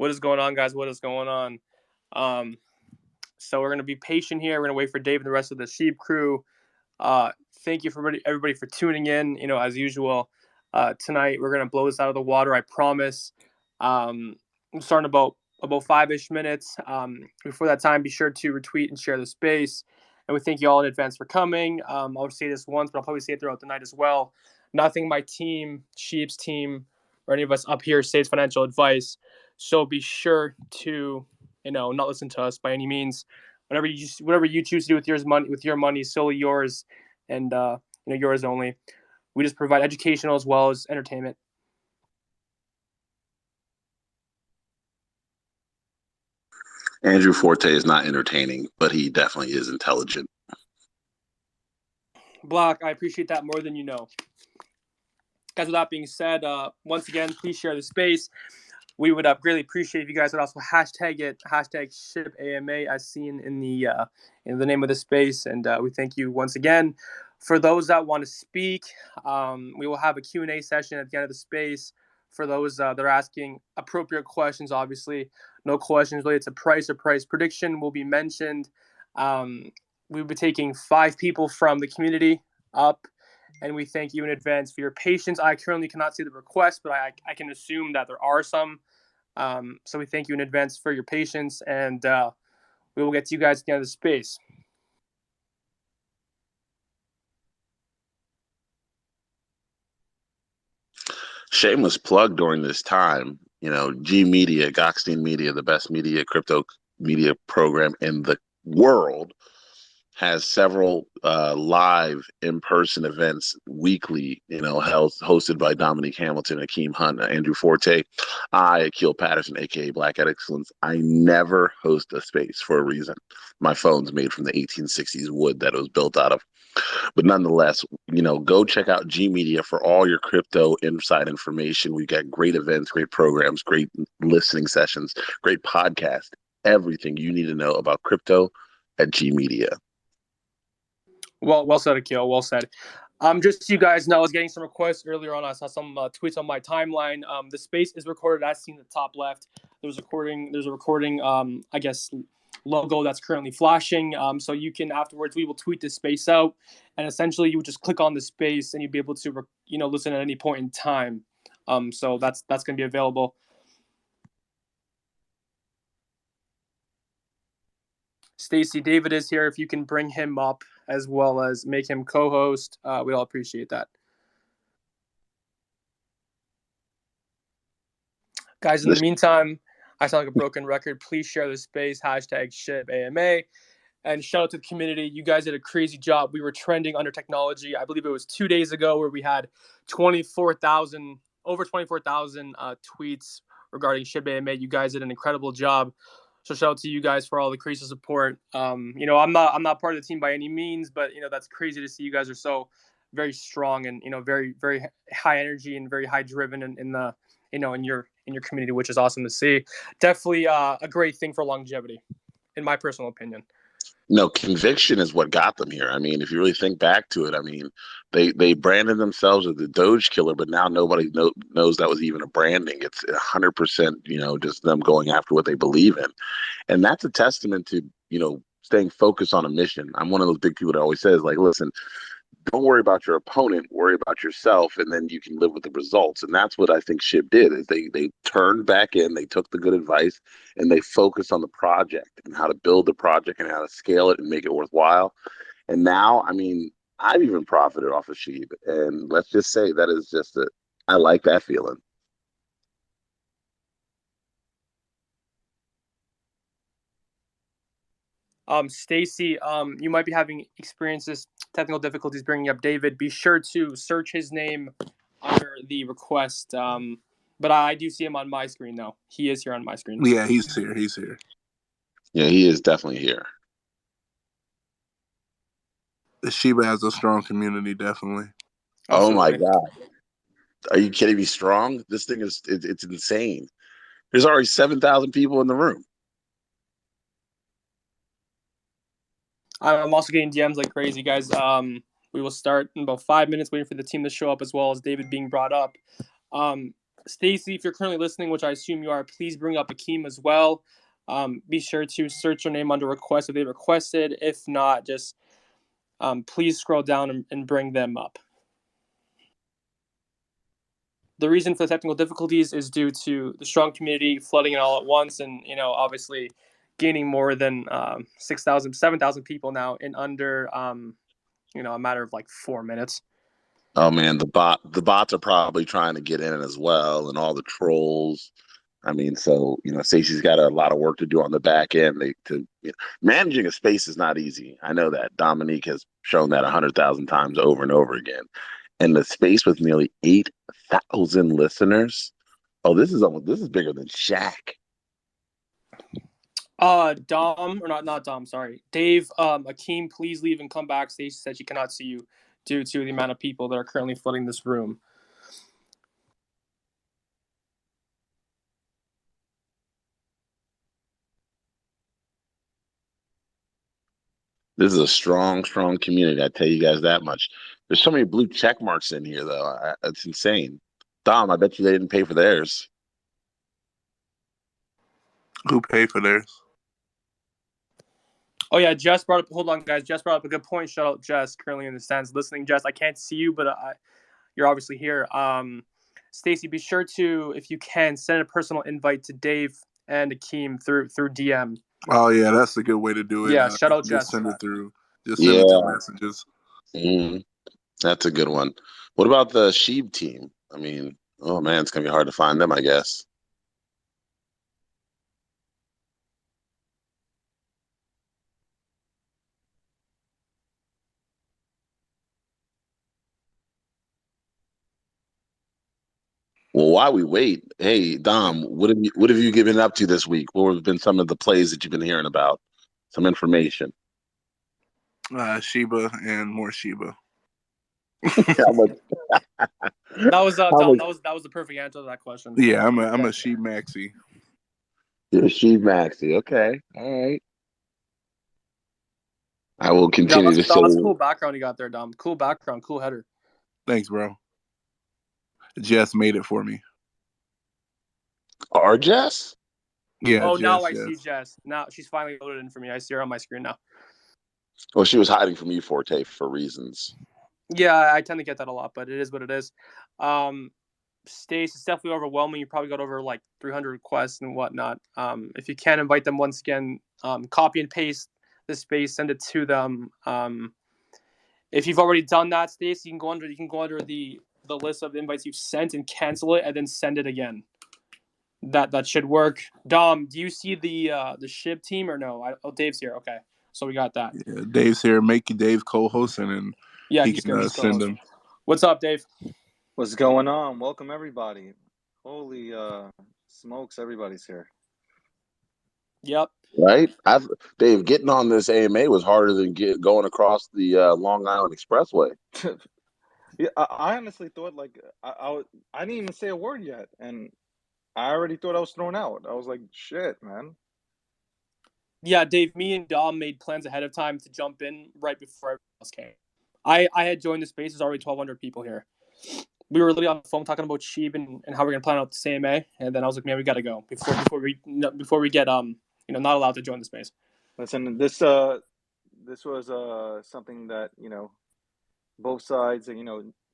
What is going on, guys? What is going on? Um, so we're gonna be patient here. We're gonna wait for Dave and the rest of the Sheep crew. Thank you for everybody for tuning in. As usual, tonight we're gonna blow this out of the water. I promise. I'm starting about 5-ish minutes. Before that time, be sure to retweet and share the space. And we thank you all in advance for coming. I'll say this once, but I'll probably say it throughout the night as well. Nothing my team, Sheep's team, or any of us up here says financial advice. So be sure to, not listen to us by any means. Whatever you choose to do with your money, solely yours, and yours only. We just provide educational as well as entertainment. Andrew Forte is not entertaining, but he definitely is intelligent. Block, I appreciate that more than you know. Guys, with that being said, once again, please share the space. We would greatly appreciate if you guys would also hashtag it, #ShibAMA, as seen in the name of the space. And we thank you once again. For those that want to speak, we will have a Q&A session at the end of the space. For those that are asking appropriate questions, obviously, no questions related to price or price prediction will be mentioned. We'll be taking 5 people from the community up, and we thank you in advance for your patience. I currently cannot see the request, but I can assume that there are some. So we thank you in advance for your patience, and we will get to you guys at the end of the space. Shameless plug during this time. G Media, Goxstein Media, the best crypto media program in the world, has several live in-person events weekly, hosted by Dominique Hamilton, Akeem Hunt, Andrew Forte, Akil Patterson, aka Black Excellence. I never host a space for a reason. My phone's made from the 1860s wood that it was built out of. But nonetheless, go check out G Media for all your crypto inside information. We've got great events, great programs, great listening sessions, great podcast, everything you need to know about crypto at G Media. Well said, Akil. Well said. Just so you guys know, I was getting some requests earlier on. I saw some tweets on my timeline. The space is recorded as seen in the top left. There's a recording, logo that's currently flashing. So you can afterwards, we will tweet this space out, and essentially you would just click on the space and you'd be able to, listen at any point in time. So that's going to be available. Stacy, David is here. If you can bring him up as well as make him co-host, we all appreciate that. Guys, in the meantime, I sound like a broken record. Please share the space, #ShibAMA. And shout out to the community. You guys did a crazy job. We were trending under technology. I believe it was 2 days ago where we had over 24,000 tweets regarding ShibAMA. You guys did an incredible job. So shout out to you guys for all the crazy support. I'm not part of the team by any means, but that's crazy to see. You guys are so very strong and very very high energy and very high driven in the in your community, which is awesome to see. Definitely a great thing for longevity, in my personal opinion. No, conviction is what got them here. I mean, if you really think back to it, I mean, they branded themselves as the Doge Killer, but now nobody knows that was even a branding. It's 100%, just them going after what they believe in. And that's a testament to, staying focused on a mission. I'm one of those big people that always says, like, listen, don't worry about your opponent, worry about yourself, and then you can live with the results. And that's what I think Shib did, is they turned back in, they took the good advice, and they focused on the project and how to build the project and how to scale it and make it worthwhile. And now, I mean, I've even profited off of Shib. And let's just say that is just I like that feeling. Stacy, you might be having technical difficulties bringing up David. Be sure to search his name under the request. But I do see him on my screen, though. He is here on my screen. Yeah, he's here. He's here. Yeah, he is definitely here. The Shiba has a strong community, definitely. Absolutely. Oh my God. Are you kidding me? Strong? This thing it's insane. There's already 7,000 people in the room. I'm also getting DMs like crazy, guys. We will start in about 5 minutes, waiting for the team to show up, as well as David being brought up. Stacy, if you're currently listening, which I assume you are, please bring up Akeem as well. Be sure to search your name under request if they requested. If not, just please scroll down and bring them up. The reason for the technical difficulties is due to the strong community flooding it all at once, and obviously gaining more than 6,000, 7,000 people now in under a matter of like 4 minutes. Oh man, the bots are probably trying to get in as well, and all the trolls. I mean, so Stacey's got a lot of work to do on the back end. Managing a space is not easy. I know that. Dominique has shown that 100,000 times over and over again. And the space with nearly 8,000 listeners. Oh, this is bigger than Shaq. Dom, or not Dom, sorry. Dave, Akeem, please leave and come back. Stacey said she cannot see you due to the amount of people that are currently flooding this room. This is a strong, strong community. I tell you guys that much. There's so many blue check marks in here, though. It's insane. Dom, I bet you they didn't pay for theirs. Who paid for theirs? Oh yeah, Jess brought up. Hold on, guys. Jess brought up a good point. Shout out Jess, currently in the stands listening. Jess, I can't see you, but you're obviously here. Stacy, be sure to, if you can, send a personal invite to Dave and Akeem through DM. Oh yeah, that's a good way to do it. Yeah, shout out just Jess. send it through. Just send it to messages. That's a good one. What about the Shib team? I mean, oh man, it's gonna be hard to find them, I guess. Well, while we wait, hey Dom, what have you given up to this week? What have been some of the plays that you've been hearing about? Some information. Shiba and more Shiba. That was Dom. That was the perfect answer to that question. Yeah, I'm a Shib Maxi. You're a Shib Maxi. Okay, all right. I will continue to say. That's cool background you got there, Dom. Cool background, cool header. Thanks, bro. Jess made it for me. Our Jess? Yeah. Oh, Jess, now I see Jess. Now she's finally loaded in for me. I see her on my screen now. Well, she was hiding from you, Forte, for reasons. Yeah, I tend to get that a lot, but it is what it is. Stace, it's definitely overwhelming. You probably got over like 300 requests and whatnot. If you can invite them once again, copy and paste the space, send it to them. If you've already done that, Stace, you can go under the list of invites you've sent and cancel it, and then send it again. That should work. Dom, do you see the Shib team or no? Dave's here. Okay, so we got that. Yeah, Dave's here. Make Dave co-hosting, and he can send them. What's up, Dave? What's going on? Welcome everybody. Holy smokes, everybody's here. Yep. Right, Dave, getting on this AMA was harder than going across the Long Island Expressway. Yeah, I honestly thought I didn't even say a word yet, and I already thought I was thrown out. I was like, shit, man. Yeah, Dave, me and Dom made plans ahead of time to jump in right before everyone else came. I had joined the space. There's already 1,200 people here. We were literally on the phone talking about Shib and how we're gonna plan out the AMA, and then I was like, man, we gotta go before we get not allowed to join the space. Listen, this was something that both sides,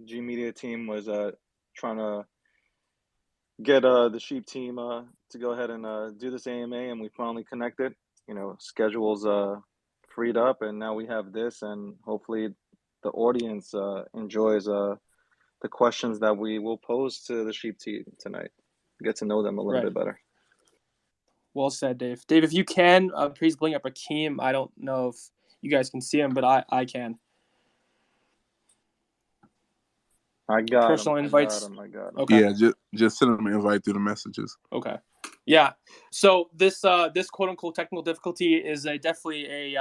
G Media team was trying to get the Shib team to go ahead and do this AMA, and we finally connected. Schedules freed up, and now we have this, and hopefully the audience enjoys the questions that we will pose to the Shib team tonight. Get to know them a little bit better. Well said, Dave. Dave, if you can, please bring up Akeem. I don't know if you guys can see him, but I can. I got personal invites. I got him. Okay. Yeah, just send them an invite through the messages. Okay. Yeah. So this quote unquote technical difficulty is definitely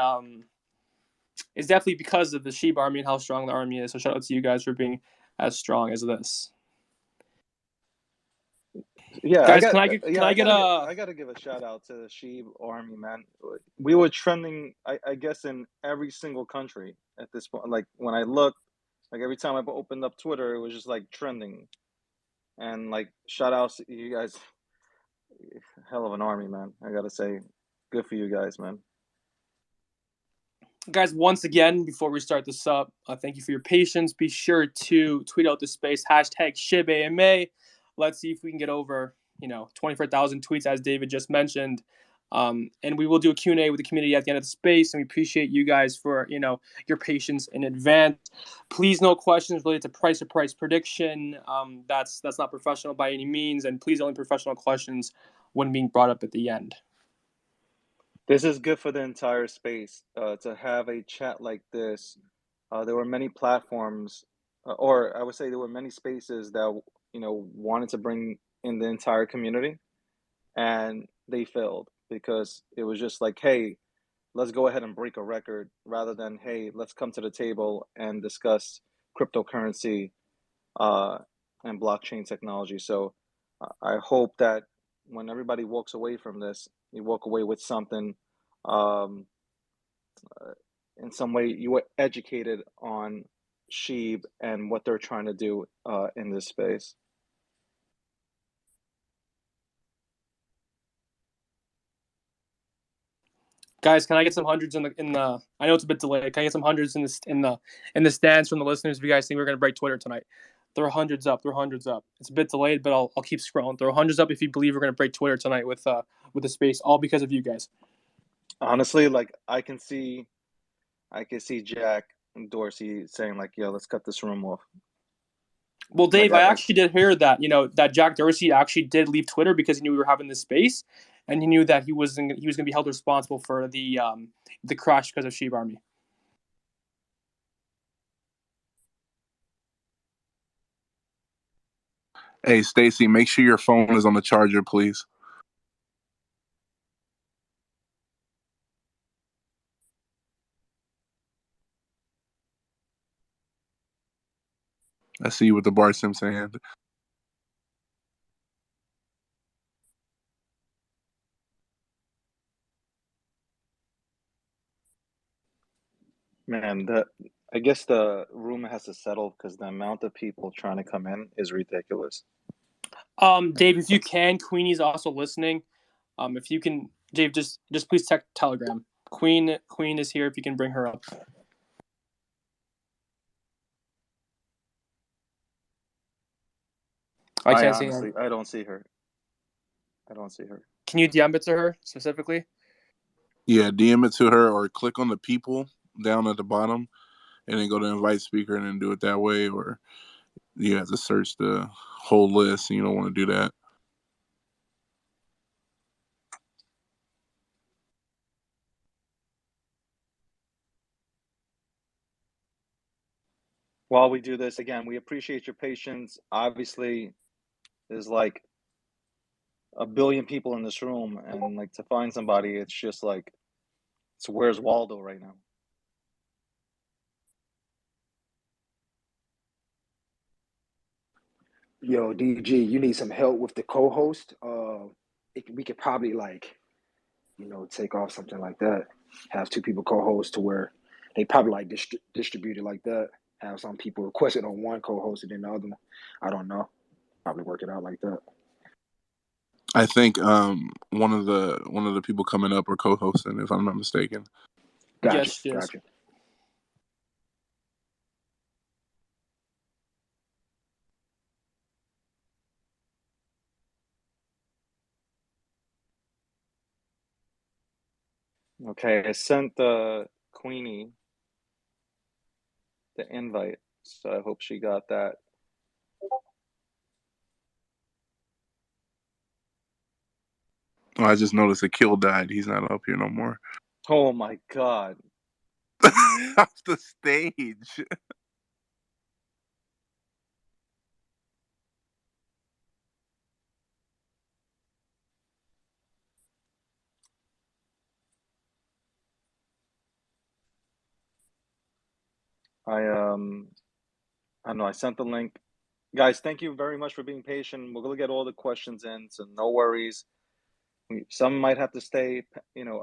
because of the Shib army and how strong the army is. So shout out to you guys for being as strong as this. Yeah, guys, I gotta give a shout out to the Shib army, man. We were trending, I guess, in every single country at this point. Like when I looked, like every time I opened up Twitter, it was just like trending. And like shout outs to you guys, hell of an army, man. I gotta say, good for you guys, man. Guys, once again, before we start this up, thank you for your patience. Be sure to tweet out the space, hashtag SHIBAMA. Let's see if we can get over, 24,000 tweets, as David just mentioned. And we will do a Q&A with the community at the end of the space, and we appreciate you guys for, your patience in advance. Please, no questions related to price or price prediction. That's not professional by any means, and please only professional questions when being brought up at the end. This is good for the entire space to have a chat like this. There were many platforms, or I would say there were many spaces that wanted to bring in the entire community, and they failed because it was just like, hey, let's go ahead and break a record, rather than, hey, let's come to the table and discuss cryptocurrency and blockchain technology. So I hope that when everybody walks away from this, you walk away with something. Um, in some way, you were educated on Sheeb and what they're trying to do in this space. Guys, can I get some hundreds in the? I know it's a bit delayed. Can I get some hundreds in the stands from the listeners? If you guys think we're gonna break Twitter tonight, throw hundreds up. Throw hundreds up. It's a bit delayed, but I'll keep scrolling. Throw hundreds up if you believe we're gonna break Twitter tonight with the space, all because of you guys. Honestly, like I can see Jack and Dorsey saying like, "Yo, let's cut this room off." Well, Like Dave, I actually did hear that that Jack Dorsey actually did leave Twitter because he knew we were having this space, and he knew that he was going to be held responsible for the crash because of Shibarmy. Hey, Stacy, make sure your phone is on the charger, please. I see you with the Bart Simpson hand. Man, I guess the room has to settle because the amount of people trying to come in is ridiculous. Dave, if you can, Queenie's also listening. If you can, Dave, just please text Telegram. Queen is here. If you can bring her up. I can't see her. I don't see her. Can you DM it to her specifically? Yeah, DM it to her or click on the people down at the bottom and then go to invite speaker and then do it that way, or you have to search the whole list and you don't want to do that. While we do this, again, we appreciate your patience. Obviously, there's like a billion people in this room, and like to find somebody, it's just like, it's where's Waldo right now. Yo, DG, you need some help with the co-host. We could probably take off something like that. Have two people co-host to where they probably like distribute it like that. Have some people request it on one co-host and then the other one. I don't know. Probably work it out like that. I think one of the people coming up are co-hosting, if I'm not mistaken. Gotcha. Yes, Gotcha. Okay, I sent Queenie the invite, so I hope she got that. Oh, I just noticed a kill died. He's not up here no more. Oh my God. Off the stage. I don't know, I sent the link. Guys, thank you very much for being patient. We're gonna get all the questions in, so no worries. Some might have to stay,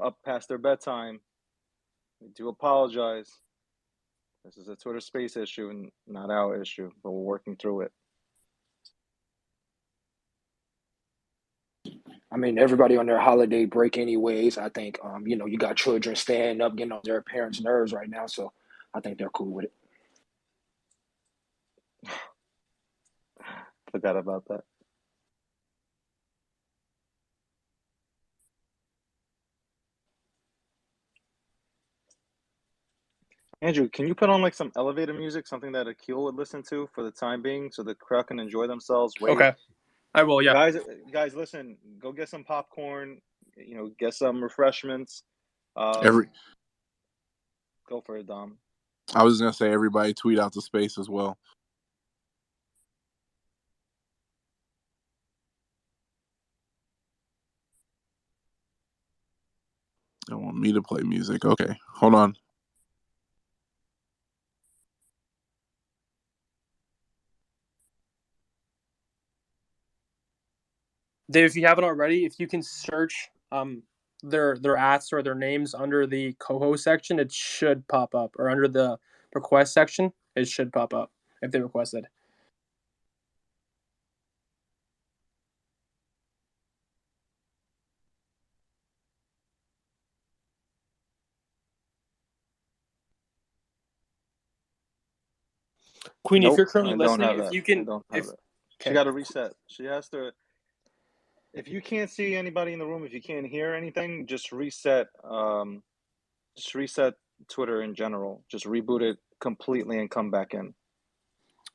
up past their bedtime. We do apologize. This is a Twitter space issue and not our issue, but we're working through it. I mean, everybody on their holiday break anyways. I think, you got children staying up, getting on their parents' nerves right now. So I think they're cool with it. Forgot about that. Andrew, can you put on like some elevator music, something that Akil would listen to for the time being, so the crowd can enjoy themselves? Wave. Okay, I will. Yeah, guys, listen. Go get some popcorn. Get some refreshments. Every Go for it, Dom. I was gonna say everybody tweet out the space as well. They want me to play music. Okay, hold on. Dave, if you haven't already, if you can search their ads or their names under the co-host section, it should pop up, or under the request section, it should pop up if they requested. Queenie, if you're currently listening, if you can, She got to reset. She has to. If you can't see anybody in the room, if you can't hear anything, just reset. Just reset Twitter in general. Just reboot it completely and come back in.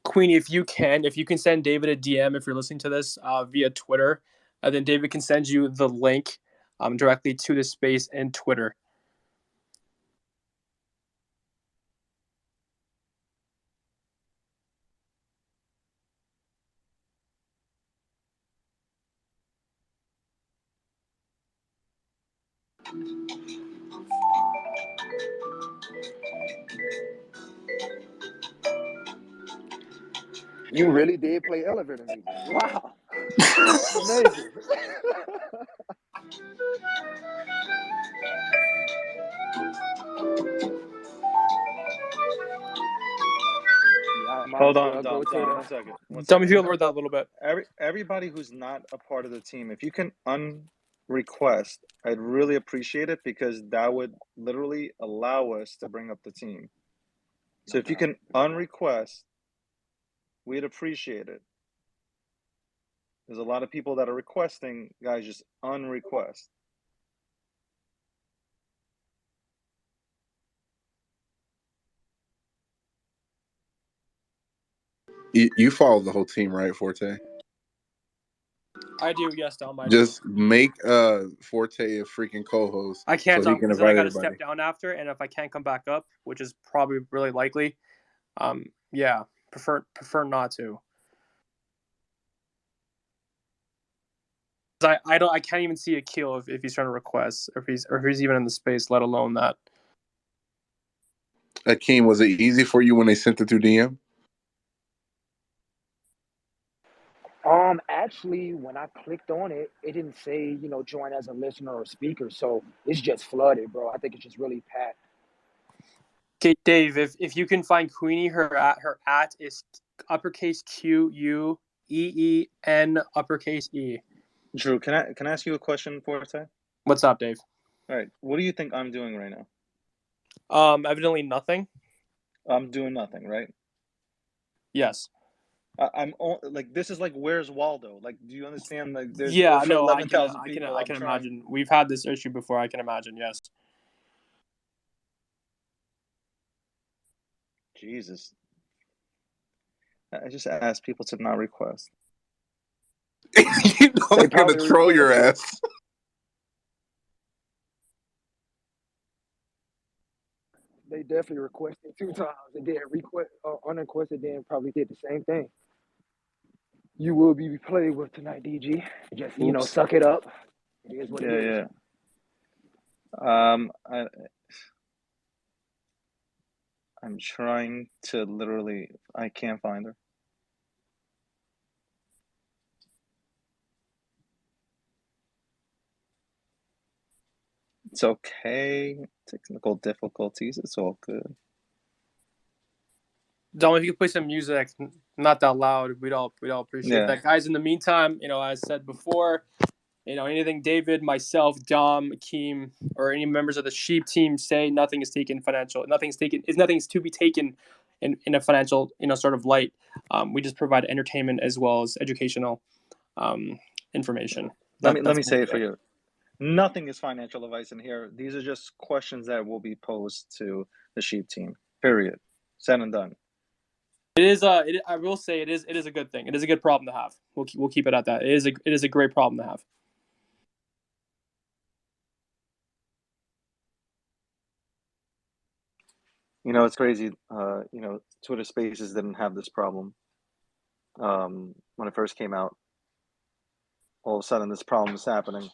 Queenie, if you can send David a DM if you're listening to this via Twitter, then David can send you the link directly to the space and Twitter. You really did play elevator music. Wow. That's amazing. Hold on, Dom. One second. Tell me if you heard that a little bit. Everybody who's not a part of the team, if you can unrequest, I'd really appreciate it, because that would literally allow us to bring up the team. So if you can unrequest, we'd appreciate it. There's a lot of people that are requesting. Guys, just unrequest. You follow the whole team, right, Forte? I do, yes, Dom. Just make Forte a freaking co-host. I can't, so he can because then I got to everybody. step down after, and if I can't come back up, which is probably really likely, yeah, prefer not to. I can't even see Akil if he's trying to request, or if he's even in the space, let alone that. Akeem, was it easy for you when they sent it through DM? Actually, when I clicked on it, it didn't say, join as a listener or speaker. So it's just flooded, bro. I think it's just really packed. Okay, Dave, if you can find Queenie, her at is uppercase QUEEN uppercase E. Drew, can I ask you a question, Forte? What's up, Dave? All right, what do you think I'm doing right now? Evidently nothing. I'm doing nothing, right? Yes. I'm like, this is like, where's Waldo? Like, do you understand? Like, there's yeah, over no, 11,000 people. I can imagine. We've had this issue before. I can imagine. Yes. Jesus. I just asked people to not request. You know they're gonna troll your ass. They definitely requested 2 times and then unrequested, then probably did the same thing. You will be played with tonight, DG. Just suck it up. It is what it is. I'm trying to literally. I can't find her. It's okay. Technical difficulties. It's all good. Dom, if you could play some music, not that loud, we'd all appreciate that. Guys, in the meantime, as I said before, anything David, myself, Dom, Akeem, or any members of the Sheep team say, nothing is taken financial. Nothing's to be taken in a financial, sort of light. We just provide entertainment as well as educational information. Let me say it for you. Nothing is financial advice in here. These are just questions that will be posed to the Sheep team. Period. Said and done. It is. I will say it is a good thing. It is a good problem to have. We'll keep it at that. It is a great problem to have. It's crazy. Twitter Spaces didn't have this problem when it first came out. All of a sudden, this problem is happening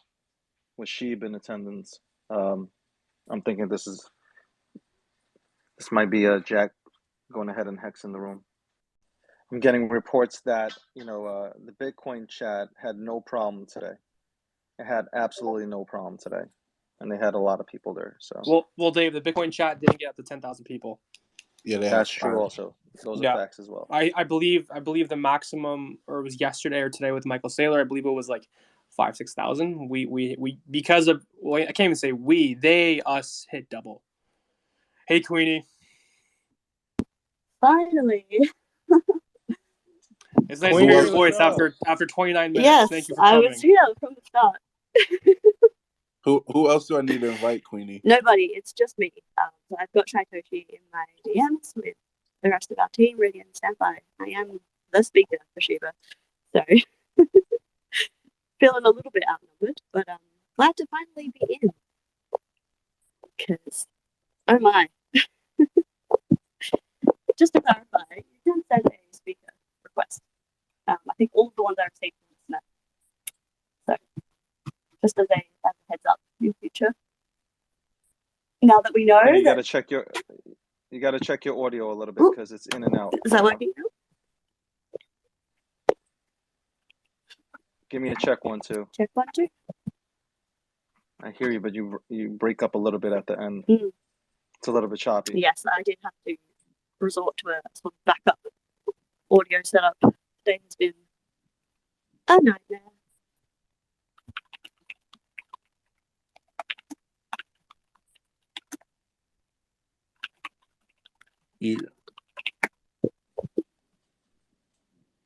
with Shib in attendance. I'm thinking this might be a Jack going ahead and hexing the room. I'm getting reports that the Bitcoin chat had no problem today. It had absolutely no problem today, and they had a lot of people there. So well, Dave, the Bitcoin chat didn't get up to 10,000 people. Yeah, that's true. Also, those are facts as well. I believe the maximum, or it was yesterday or today with Michael Saylor, I believe it was like 5,000-6,000. We because of, well, I can't even say us hit double. Hey, Queenie. Finally. It's nice to hear your voice after 29 minutes. Yes, thank you for coming. I was here from the start. Who else do I need to invite, Queenie? Nobody. It's just me. So I've got Shaitoshi in my DMs with the rest of our team ready and stand by. I am the speaker for Shiba, so feeling a little bit outnumbered, but glad to finally be in. Because, oh my. Just to clarify, you can send a speaker request. I think all of the ones I received from listener. So, just as a heads up in future. Now that we know, you got to check your audio a little bit because it's in and out. Is that working now? Give me a check 1 2. Check 1 2. I hear you, but you break up a little bit at the end. It's a little bit choppy. Yes, I did have to resort to a sort of backup audio setup. Today has been a nightmare.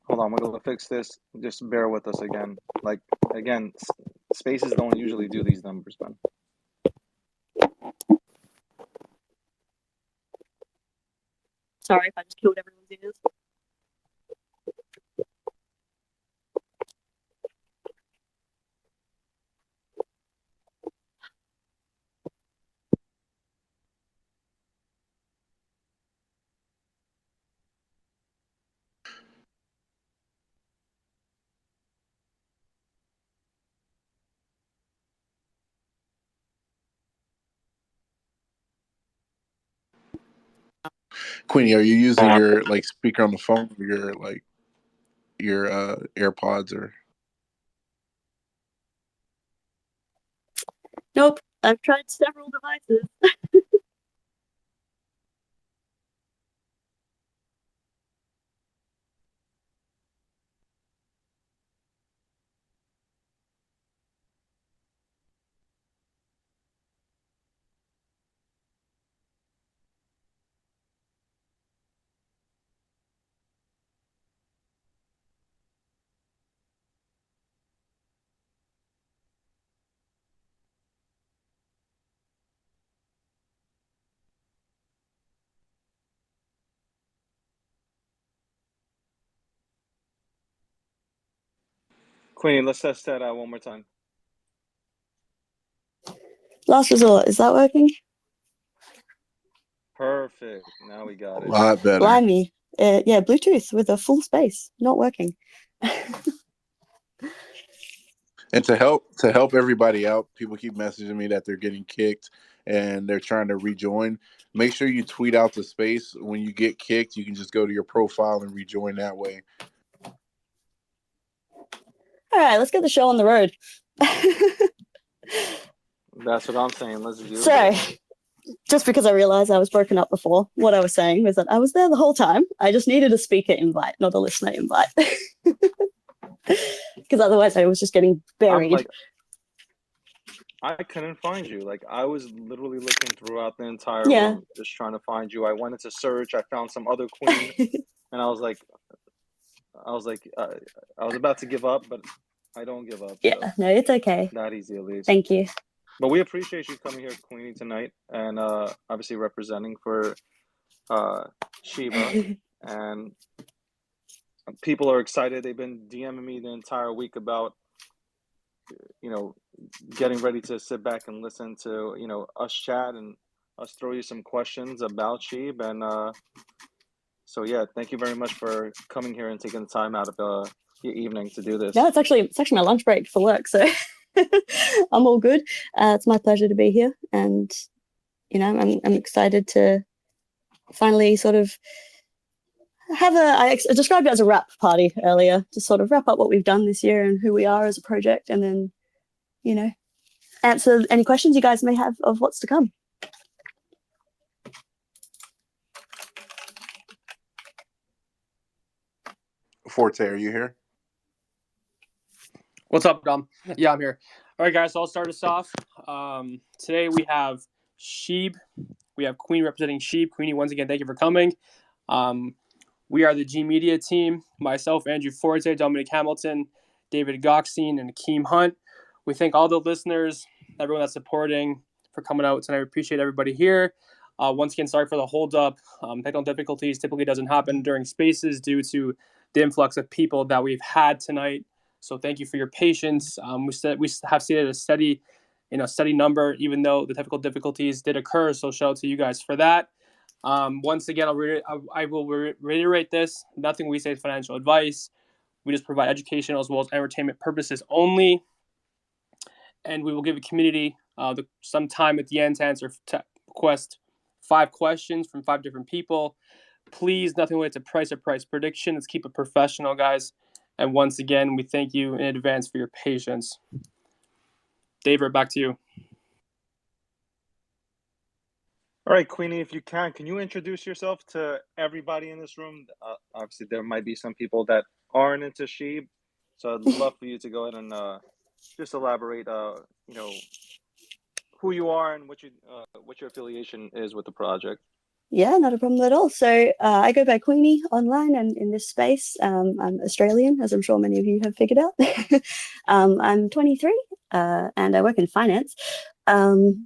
Hold on, we're gonna fix this. Just bear with us again. Spaces don't usually do these numbers, man. Sorry if I just killed everyone's ears. Queenie, are you using your speaker on the phone or your AirPods or? Nope, I've tried several devices. Queenie, let's test that out one more time. Last resort, is that working? Perfect. Now we got it. A lot better. Blimey. Yeah, Bluetooth with a full space, not working. And to help everybody out, people keep messaging me that they're getting kicked and they're trying to rejoin. Make sure you tweet out the space. When you get kicked, you can just go to your profile and rejoin that way. All right, let's get the show on the road. That's what I'm saying. Let's do it. So, just because I realized I was broken up before, what I was saying was that I was there the whole time. I just needed a speaker invite, not a listener invite. Because otherwise I was just getting buried I couldn't find you. Like I was literally looking throughout the entire Yeah. room, just trying to find you. I went into search. I found some other queen, and I was like, I was like, I was about to give up, but I don't give up. So Yeah, no, it's okay. not easy, at least. Thank you. But we appreciate you coming here, Queenie, tonight, and obviously representing for Shiba. And people are excited. They've been DMing me the entire week about, getting ready to sit back and listen to, us chat and us throw you some questions about Sheeb. And so, yeah, thank you very much for coming here and taking the time out of your evening to do this. No, it's actually my lunch break for work, so I'm all good. It's my pleasure to be here, and I'm excited to finally sort of have I described it as a wrap party earlier, to sort of wrap up what we've done this year and who we are as a project, and then answer any questions you guys may have of what's to come. Forte, are you here? What's up, Dom? Yeah, I'm here. All right, guys, so I'll start us off. Today we have Shib. We have Queen representing Shib. Queenie, once again, thank you for coming. We are the G Media team. Myself, Andrew Forte, Dominic Hamilton, David Goxine, and Akeem Hunt. We thank all the listeners, everyone that's supporting, for coming out tonight. We appreciate everybody here. Once again, sorry for the hold-up. Technical difficulties typically doesn't happen during spaces due to the influx of people that we've had tonight. So thank you for your patience. We have seen a steady number, even though the technical difficulties did occur. So shout out to you guys for that. Once again, I will reiterate this. Nothing we say is financial advice. We just provide educational as well as entertainment purposes only. And we will give a community some time at the end to request 5 questions from 5 different people. Please, nothing related to price or price prediction. Let's keep it professional, guys. And once again, we thank you in advance for your patience. David, back to you. All right, Queenie, if you can you introduce yourself to everybody in this room? Obviously, there might be some people that aren't into Sheeb, so I'd love for you to go ahead and just elaborate, who you are and what your affiliation is with the project. Yeah, not a problem at all. So I go by Queenie online and in this space. I'm Australian, as I'm sure many of you have figured out. I'm 23 and I work in finance,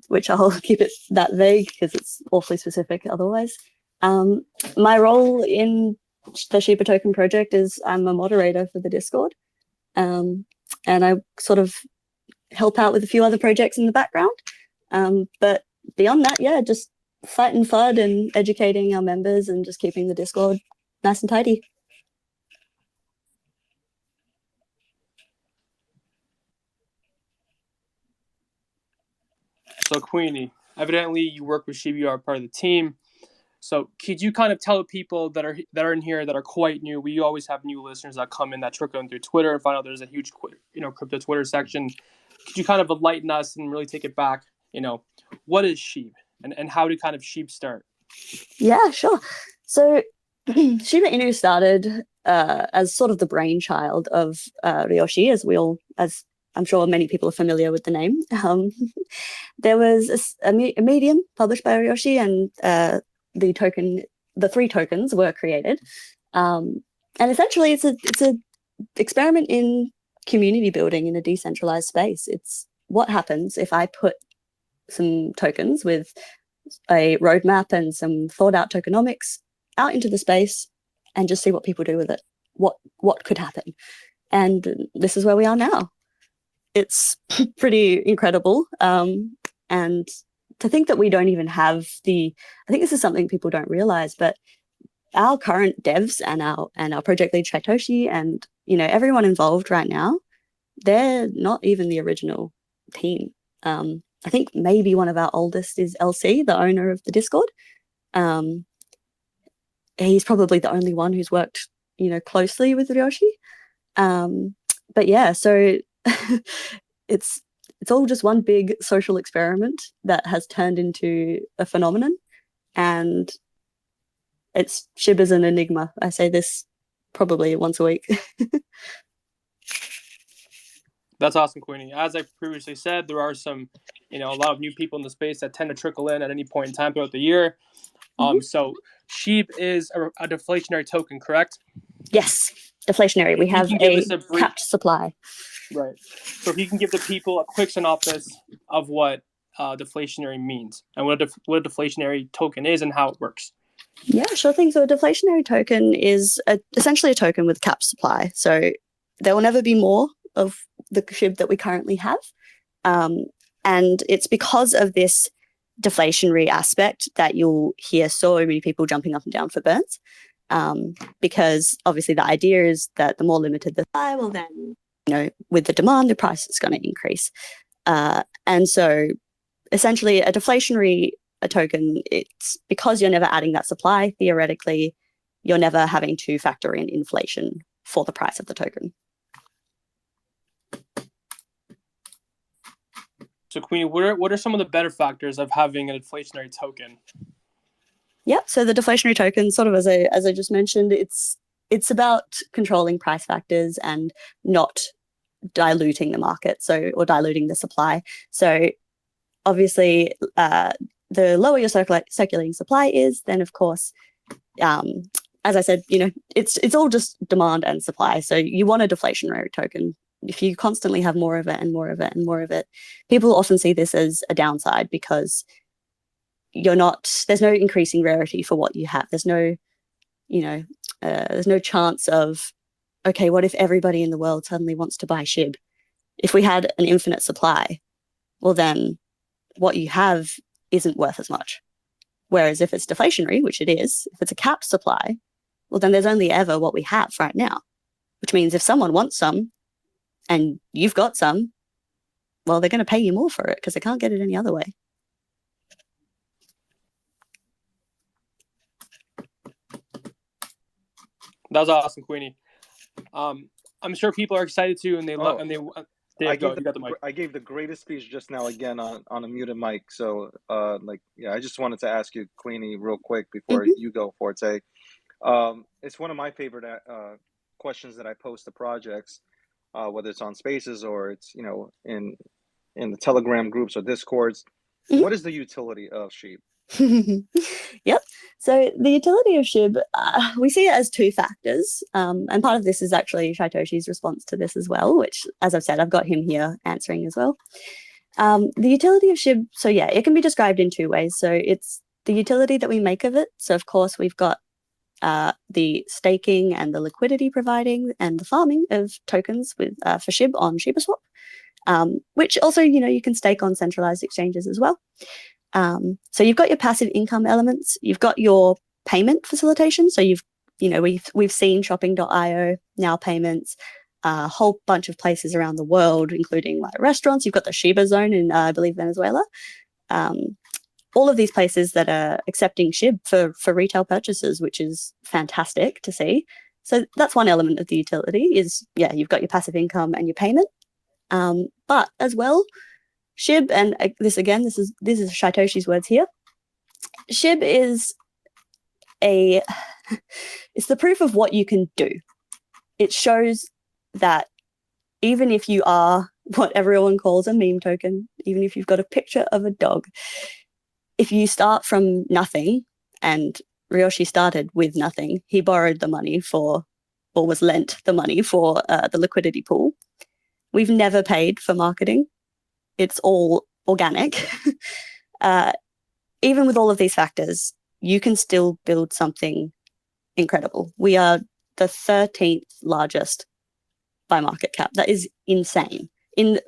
which I'll keep it that vague because it's awfully specific otherwise. My role in the Shiba Token project is I'm a moderator for the Discord. And I sort of help out with a few other projects in the background. But beyond that, yeah, just fighting FUD and educating our members and just keeping the Discord nice and tidy. So Queenie, evidently you work with Shiba, you are part of the team. So could you kind of tell people that are in here that are quite new? We always have new listeners that come in that trickle in through Twitter and find out there's a huge crypto Twitter section. Could you kind of enlighten us and really take it back? What is Shib and how did kind of Shib start? Yeah, sure. So Shib Inu started as sort of the brainchild of Ryoshi, as I'm sure many people are familiar with the name. There was a medium published by Ryoshi, and the 3 tokens were created. And essentially, it's a experiment in community building in a decentralized space. It's what happens if I put some tokens with a roadmap and some thought out tokenomics out into the space and just see what people do with it. What could happen? And this is where we are now. It's pretty incredible. And to think that we don't even have I think this is something people don't realize, but our current devs and our project lead Satoshi and everyone involved right now, they're not even the original team. I think maybe one of our oldest is LC, the owner of the Discord. He's probably the only one who's worked, closely with Ryoshi. But yeah, so it's all just one big social experiment that has turned into a phenomenon, and Shib is an enigma. I say this probably once a week. That's awesome, Queenie. As I previously said, there are some, a lot of new people in the space that tend to trickle in at any point in time throughout the year. So SHIB is a deflationary token, correct? Yes, deflationary. We have a capped supply. Right. So if you can give the people a quick synopsis of what deflationary means and what a deflationary token is and how it works. Yeah, sure thing. So a deflationary token is essentially a token with capped supply. So there will never be more of the SHIB that we currently have. And it's because of this deflationary aspect that you'll hear so many people jumping up and down for burns. Because obviously the idea is that the more limited the supply, well then, with the demand, the price is going to increase. And so essentially a deflationary token, it's because you're never adding that supply, theoretically, you're never having to factor in inflation for the price of the token. So Queenie, what are some of the better factors of having a deflationary token? Yeah, so the deflationary token, sort of as I just mentioned, it's about controlling price factors and not diluting the market, or diluting the supply. So obviously, the lower your circulating supply is, then of course, as I said, it's all just demand and supply. So you want a deflationary token. If you constantly have more of it and more of it and more of it, people often see this as a downside because there's no increasing rarity for what you have. There's no, there's no chance of, okay, what if everybody in the world suddenly wants to buy SHIB? If we had an infinite supply, well then what you have isn't worth as much. Whereas if it's deflationary, which it is, if it's a capped supply, well then there's only ever what we have right now, which means if someone wants some and you've got some, well, they're going to pay you more for it because they can't get it any other way. That was awesome, Queenie. I'm sure people are excited too, and I gave the greatest speech just now again on a muted mic. So I just wanted to ask you, Queenie, real quick before you go, Forte. It's one of my favorite questions that I post to projects, whether it's on Spaces or it's in the Telegram groups or Discords. What is the utility of SHIB? Yep. So the utility of SHIB, we see it as two factors. And part of this is actually Shaitoshi's response to this as well, which, as I've said, I've got him here answering as well. The utility of SHIB, so yeah, it can be described in two ways. So it's the utility that we make of it. So of course, we've got the staking and the liquidity providing and the farming of tokens for SHIB on ShibaSwap, which also, you can stake on centralized exchanges as well. So you've got your passive income elements, you've got your payment facilitation. So we've seen shopping.io, now payments, a whole bunch of places around the world, including like restaurants. You've got the Shiba zone in, I believe, Venezuela. All of these places that are accepting SHIB for retail purchases, which is fantastic to see. So that's one element of the utility is, you've got your passive income and your payment. But as well, SHIB, and this is Shaitoshi's words here. SHIB is it's the proof of what you can do. It shows that even if you are what everyone calls a meme token, even if you've got a picture of a dog, if you start from nothing, and Ryoshi started with nothing, he borrowed the money was lent the money for the liquidity pool. We've never paid for marketing. It's all organic. Even with all of these factors, you can still build something incredible. We are the 13th largest by market cap. That is insane. In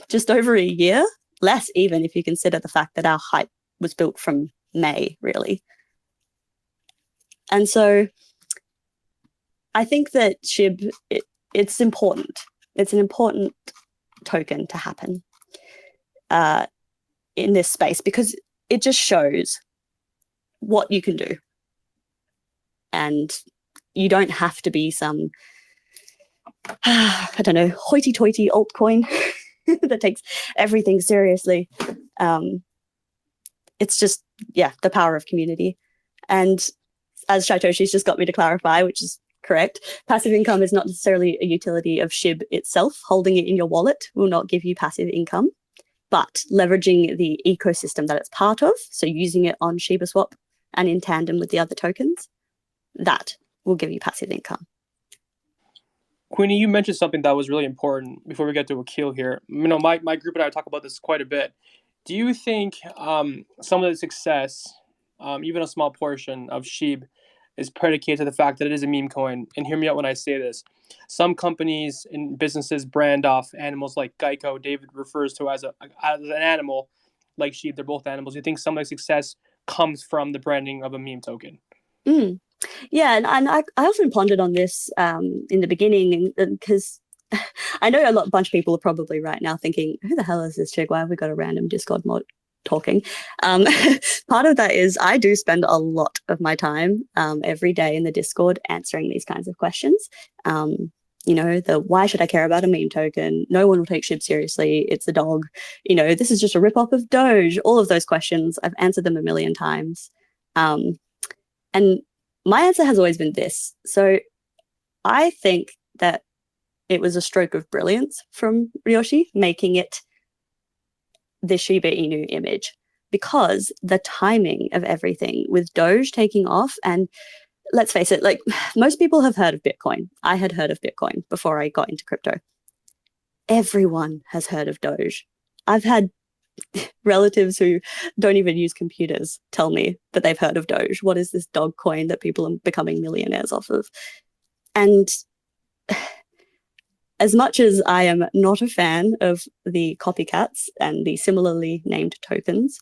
just over a year, less even if you consider the fact that our hype was built from May, really. And so I think that SHIB, it's important. It's an important token to happen in this space because it just shows what you can do. And you don't have to be some, I don't know, hoity-toity altcoin that takes everything seriously. It's just, the power of community. And as Shaitoshi's just got me to clarify, which is correct. Passive income is not necessarily a utility of SHIB itself. Holding it in your wallet will not give you passive income, but leveraging the ecosystem that it's part of, so using it on ShibaSwap and in tandem with the other tokens, that will give you passive income. Queenie, you mentioned something that was really important before we get to Akil here. My group and I talk about this quite a bit. Do you think some of the success, even a small portion of SHIB, is predicated to the fact that it is a meme coin? And hear me out when I say this. Some companies and businesses brand off animals like Geico. David refers to as an animal like SHIB. They're both animals. Do you think some of the success comes from the branding of a meme token? Yeah, and I often pondered on this in the beginning, because I know a bunch of people are probably right now thinking, who the hell is this chick? Why have we got a random Discord mod talking? Part of that is I do spend a lot of my time every day in the Discord answering these kinds of questions. Why should I care about a meme token? No one will take SHIB seriously. It's a dog. This is just a rip-off of Doge. All of those questions, I've answered them a million times. And my answer has always been this. So I think that it was a stroke of brilliance from Ryoshi making it the Shiba Inu image, because the timing of everything with Doge taking off, and let's face it, like, most people have heard of Bitcoin. I had heard of Bitcoin before I got into crypto. Everyone has heard of Doge. I've had relatives who don't even use computers tell me that they've heard of Doge. What is this dog coin that people are becoming millionaires off of? And as much as I am not a fan of the copycats and the similarly named tokens,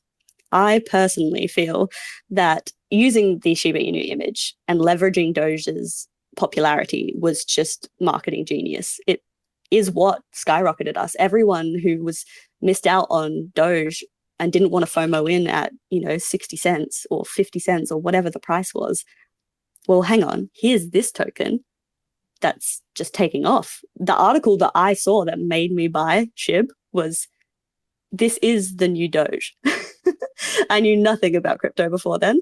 I personally feel that using the Shiba Inu image and leveraging Doge's popularity was just marketing genius. It is what skyrocketed us. Everyone who was missed out on Doge and didn't want to FOMO in at 60 cents or 50 cents or whatever the price was, well, hang on, here's this token that's just taking off. The article that I saw that made me buy SHIB was, this is the new Doge. I knew nothing about crypto before then.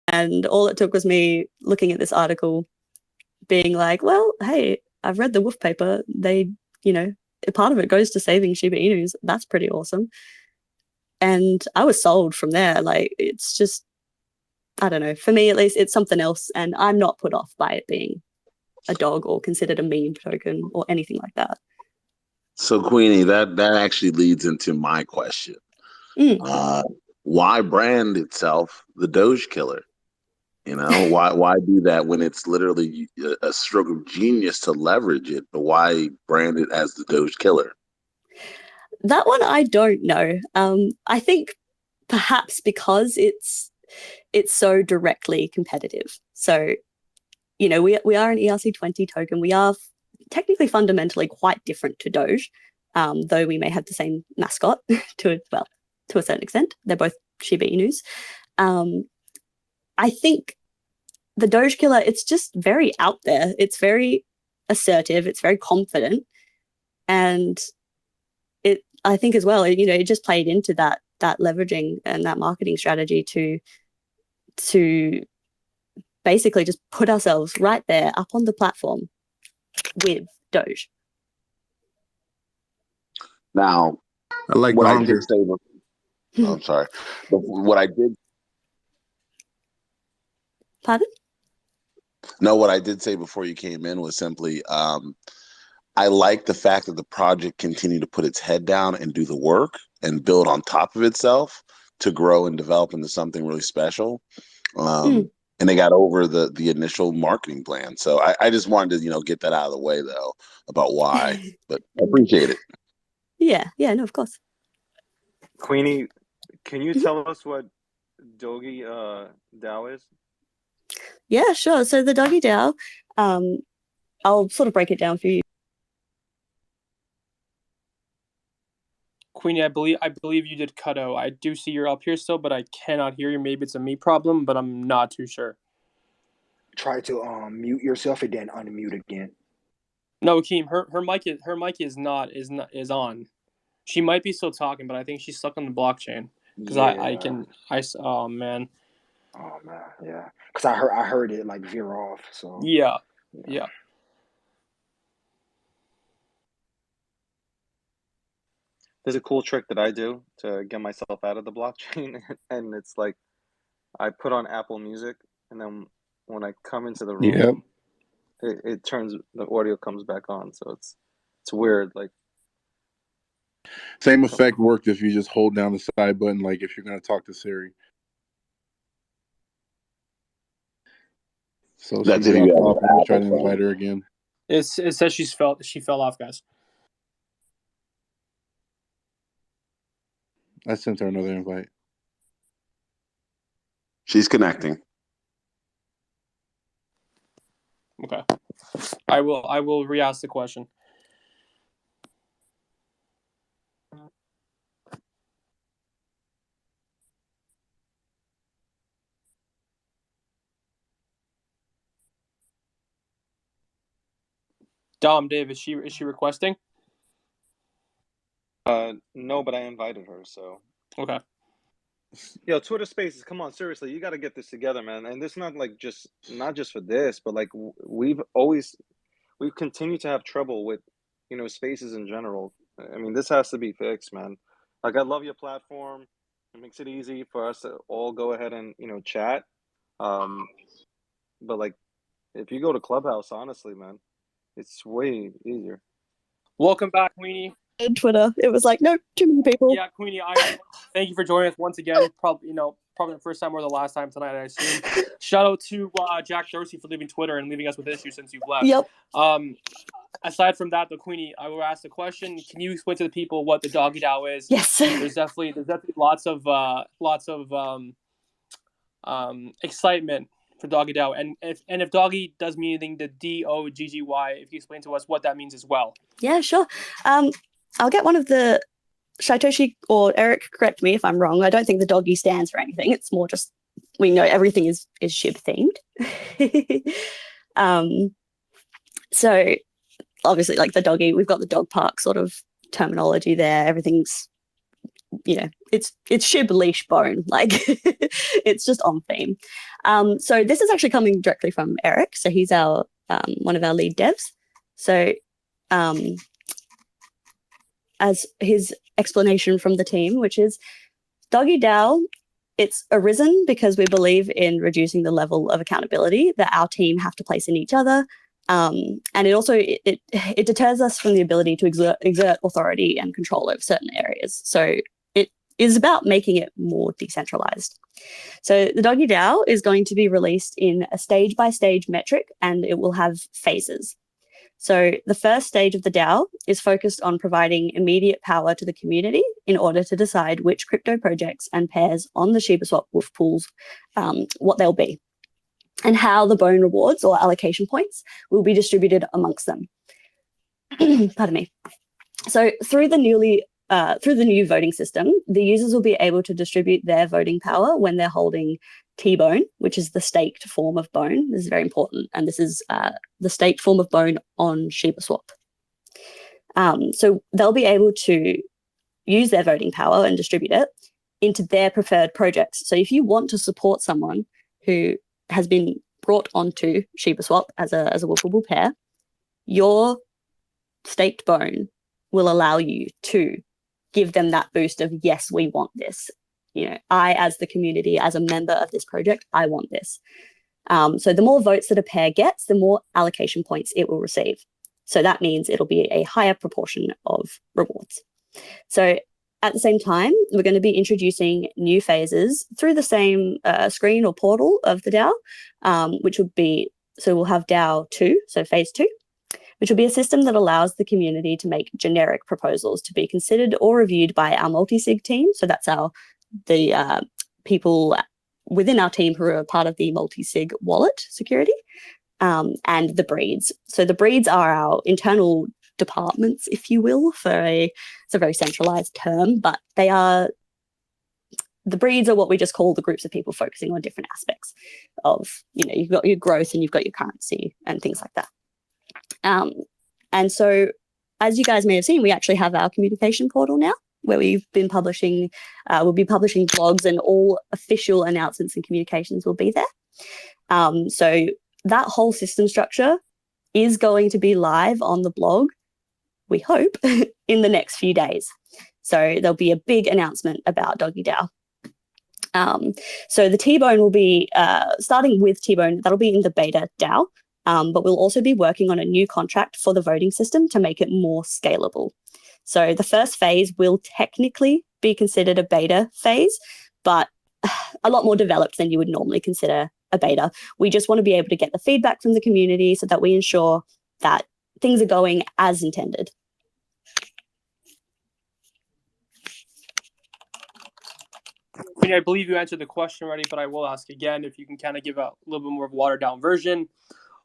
And all it took was me looking at this article being like, well, hey, I've read the Wolf paper. They, part of it goes to saving Shiba Inus. That's pretty awesome. And I was sold from there. Like, it's just, I don't know, for me at least, it's something else. And I'm not put off by it being a dog or considered a meme token or anything like that. So, Queenie, that actually leads into my question. Why brand itself the Doge Killer? Why do that when it's literally a stroke of genius to leverage it, but why brand it as the Doge Killer? That one I don't know. I think perhaps because it's so directly competitive. So, we are an ERC20 token. We are technically fundamentally quite different to Doge, though we may have the same mascot to a certain extent. They're both Shiba Inus. I think the Doge Killer, it's just very out there. It's very assertive. It's very confident. And I think as well, it just played into that leveraging and that marketing strategy to basically just put ourselves right there up on the platform with Doge. Now, I like what the I hunger. did say, I'm sorry, but what I did. Pardon? No, what I did say before you came in was simply, I like the fact that the project continued to put its head down and do the work and build on top of itself to grow and develop into something really special. And they got over the initial marketing plan. So I just wanted to, get that out of the way, though, about why. But I appreciate it. Yeah, no, of course. Queenie, can you tell us what Dogi DAO is? Yeah, sure. So the Doggy DAO, I'll sort of break it down for you. Queenie, I believe you did cut out. I do see you're up here still, but I cannot hear you. Maybe it's a me problem, but I'm not too sure. Try to mute yourself and then unmute again. No, Akeem, her mic is on. She might be still talking, but I think she's stuck on the blockchain. Because oh man. Oh man, yeah. Because I heard it like veer off. So Yeah. There's a cool trick that I do to get myself out of the blockchain, and it's like I put on Apple Music, and then when I come into the Yep. room, it turns the audio comes back on. So it's weird. Like Same effect worked if you just hold down the side button, like if you're going to talk to Siri. So she That's if you dropped have off. an Let me try to Apple invite phone. her again. It says she fell off, guys. I sent her another invite. She's connecting. Okay. I will re-ask the question. Dom, Dave, is she requesting? no, but I invited her. So Okay. yo, Twitter Spaces, come on, seriously, you got to get this together, man. And this not just for this, but like we've continued to have trouble with spaces in general. I mean, this has to be fixed, man. Like I love your platform. It makes it easy for us to all go ahead and chat. But like if you go to Clubhouse, honestly, man, it's way easier. Welcome back, Queenie. Twitter, it was like, nope, too many people. Yeah, Queenie, I thank you for joining us once again. Probably the first time or the last time tonight, I assume. Shout out to Jack Dorsey for leaving Twitter and leaving us with issues since you've left. Yep. Aside from that, though, Queenie, I will ask the question: can you explain to the people what the doggy DAO is? Yes. There's definitely lots of excitement for doggy DAO, and if doggy does mean anything, the DOGGY, if you explain to us what that means as well. Yeah, sure. I'll get one of the Shaitoshi or Eric, correct me if I'm wrong. I don't think the doggy stands for anything. It's more just we know everything is Shib themed. So obviously, like the doggy, we've got the dog park sort of terminology there. Everything's it's Shib leash bone, like it's just on theme. So this is actually coming directly from Eric. So he's our one of our lead devs. So as his explanation from the team, which is Doggy DAO, it's arisen because we believe in reducing the level of accountability that our team have to place in each other. And it also it deters us from the ability to exert authority and control over certain areas. So it is about making it more decentralized. So the Doggy DAO is going to be released in a stage-by-stage metric, and it will have phases. So the first stage of the DAO is focused on providing immediate power to the community in order to decide which crypto projects and pairs on the ShibaSwap Wolf pools, what they'll be, and how the bone rewards or allocation points will be distributed amongst them. Pardon me. So through the new voting system, the users will be able to distribute their voting power when they're holding T-bone, which is the staked form of bone. This is very important, and this is the staked form of bone on ShibaSwap. So they'll be able to use their voting power and distribute it into their preferred projects. So if you want to support someone who has been brought onto ShibaSwap as a wolfable pair, your staked bone will allow you to give them that boost of, yes, we want this. I, as the community, as a member of this project, I want this. So the more votes that a pair gets, the more allocation points it will receive. So that means it'll be a higher proportion of rewards. So at the same time, we're going to be introducing new phases through the same screen or portal of the DAO, which would be, so we'll have DAO 2, so phase 2, which will be a system that allows the community to make generic proposals to be considered or reviewed by our multi-sig team. So that's the people within our team who are part of the multi-sig wallet security, and the breeds. So the breeds are our internal departments, if you will, it's a very centralized term, but the breeds are what we just call the groups of people focusing on different aspects of, you've got your growth and you've got your currency and things like that. And so as you guys may have seen, we actually have our communication portal now, where we've been publishing, we'll be publishing blogs, and all official announcements and communications will be there. So that whole system structure is going to be live on the blog, we hope, in the next few days. So there'll be a big announcement about Doggy DAO. So the T-Bone will be, starting with T-Bone, that'll be in the beta DAO, but we'll also be working on a new contract for the voting system to make it more scalable. So the first phase will technically be considered a beta phase, but a lot more developed than you would normally consider a beta. We just want to be able to get the feedback from the community so that we ensure that things are going as intended. I believe you answered the question already, but I will ask again if you can kind of give a little bit more of a watered down version.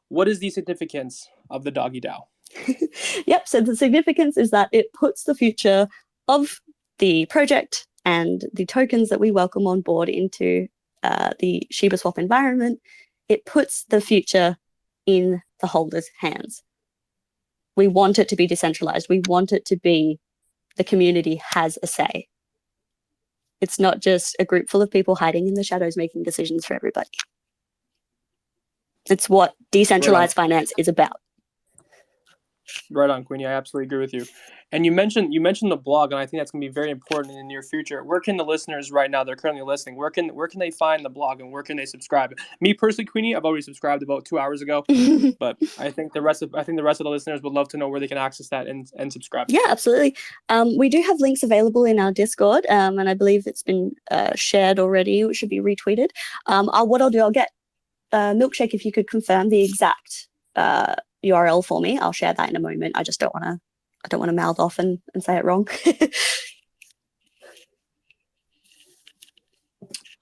What is the significance of the Doggy DAO? Yep, so the significance is that it puts the future of the project and the tokens that we welcome on board into the Shiba Swap environment. It puts the future in the holders' hands. We want it to be decentralized. We want it to be the community has a say. It's not just a group full of people hiding in the shadows making decisions for everybody. It's what decentralized finance is about. Right on, Queenie. I absolutely agree with you. And you mentioned the blog, and I think that's going to be very important in the near future. Where can the listeners right now, they're currently listening, where can they find the blog, and where can they subscribe? Me personally, Queenie, I've already subscribed about 2 hours ago, but I think the rest of the listeners would love to know where they can access that and subscribe. Yeah, absolutely. We do have links available in our Discord, and I believe it's been shared already. It should be retweeted. What I'll do, I'll get Milkshake, if you could confirm the exact URL for me. I'll share that in a moment. I just don't want to mouth off and say it wrong.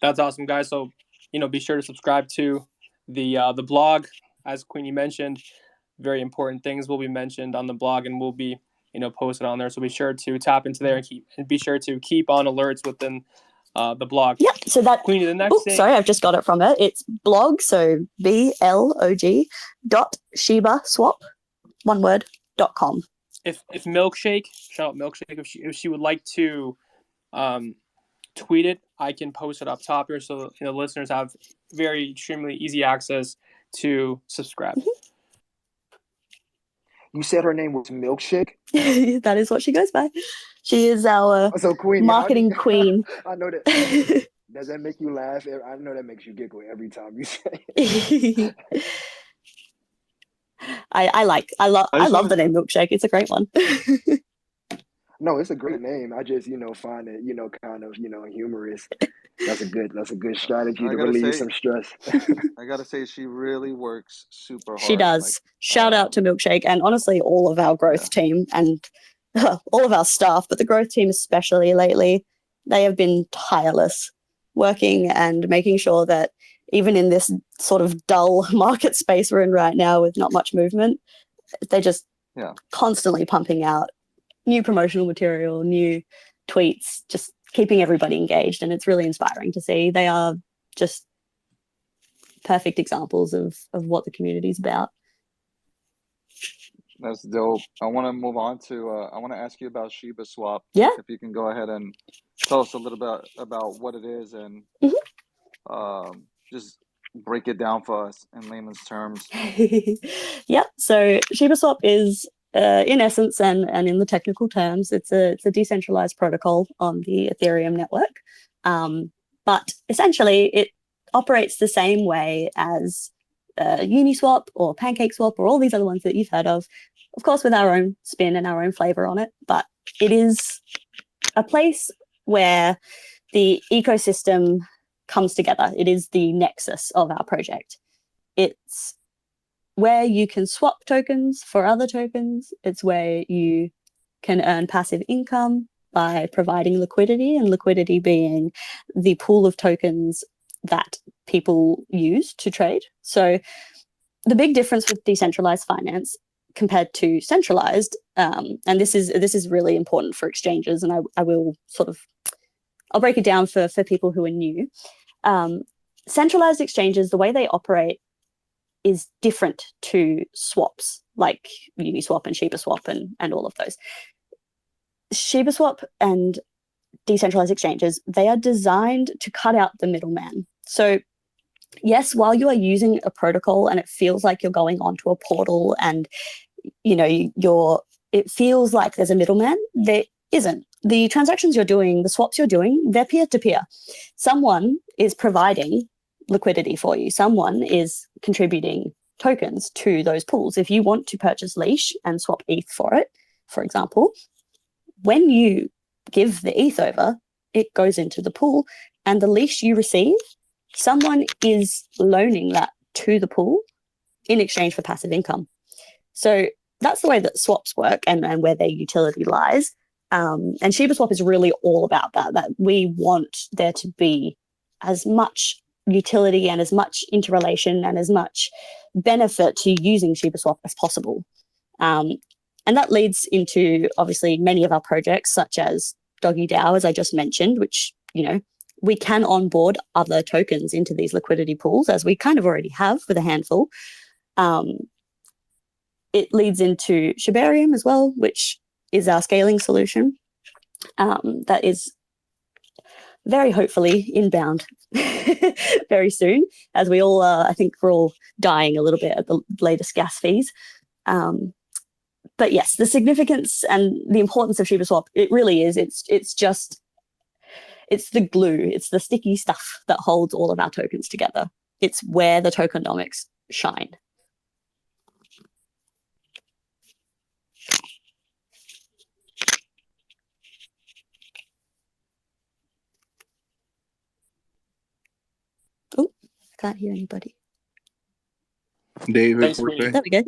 That's awesome, guys. So, be sure to subscribe to the blog. As Queenie mentioned, very important things will be mentioned on the blog and will be, posted on there. So be sure to tap into there and be sure to keep on alerts within the blog. Yeah. So that Queenie, the next thing. Sorry, I've just got it from it. It's blog, so blog.shibaswap, one word, .com. If Milkshake, shout out Milkshake, if she would like to tweet it, I can post it up top here so listeners have very extremely easy access to subscribe. You said her name was Milkshake? That is what she goes by. She is our Queen, marketing queen. I know that. Does that make you laugh? I know that makes you giggle every time you say it. I love the name Milkshake. It's a great one. No, it's a great name. I just, find it, kind of, humorous. That's a good strategy to relieve some stress. I gotta say, she really works super hard. She does. Shout out to Milkshake, and honestly, all of our growth team and all of our staff, but the growth team especially lately, they have been tireless, working and making sure that even in this sort of dull market space we're in right now with not much movement, they're just constantly pumping out new promotional material, new tweets, just keeping everybody engaged. And it's really inspiring to see. They are just perfect examples of what the community is about. That's dope. I want to move on to, I want to ask you about Shiba Swap. Yeah. If you can go ahead and tell us a little bit about what it is and just break it down for us in layman's terms. Yeah. So Shiba Swap is, in essence and in the technical terms, it's a decentralized protocol on the Ethereum network. But essentially, it operates the same way as Uniswap or PancakeSwap or all these other ones that you've heard of course, with our own spin and our own flavor on it. But it is a place where the ecosystem comes together. It is the nexus of our project. It's where you can swap tokens for other tokens. It's where you can earn passive income by providing liquidity, and liquidity being the pool of tokens that people use to trade. So the big difference with decentralized finance compared to centralized, and this is really important for exchanges, and I will I'll break it down for people who are new. Centralized exchanges, the way they operate, is different to swaps like Uniswap and ShibaSwap and all of those. ShibaSwap and decentralized exchanges, they are designed to cut out the middleman. So yes, while you are using a protocol and it feels like you're going onto a portal and it feels like there's a middleman, there isn't. The transactions you're doing, the swaps you're doing, they're peer-to-peer. Someone is providing liquidity for you. Someone is contributing tokens to those pools. If you want to purchase Leash and swap ETH for it, for example, when you give the ETH over, it goes into the pool, and the Leash you receive, someone is loaning that to the pool in exchange for passive income. So that's the way that swaps work and where their utility lies. And ShibaSwap is really all about that we want there to be as much utility and as much interrelation and as much benefit to using ShibaSwap as possible. And that leads into, obviously, many of our projects, such as Doggy DAO, as I just mentioned, which, we can onboard other tokens into these liquidity pools, as we kind of already have with a handful. It leads into Shibarium as well, which is our scaling solution that is very hopefully inbound very soon, as we all, I think we're all dying a little bit at the latest gas fees. But yes, the significance and the importance of ShibaSwap, it really is. It's the glue, it's the sticky stuff that holds all of our tokens together. It's where the tokenomics shine. Oh, I can't hear anybody. David, Thanks, Queenie. There we go.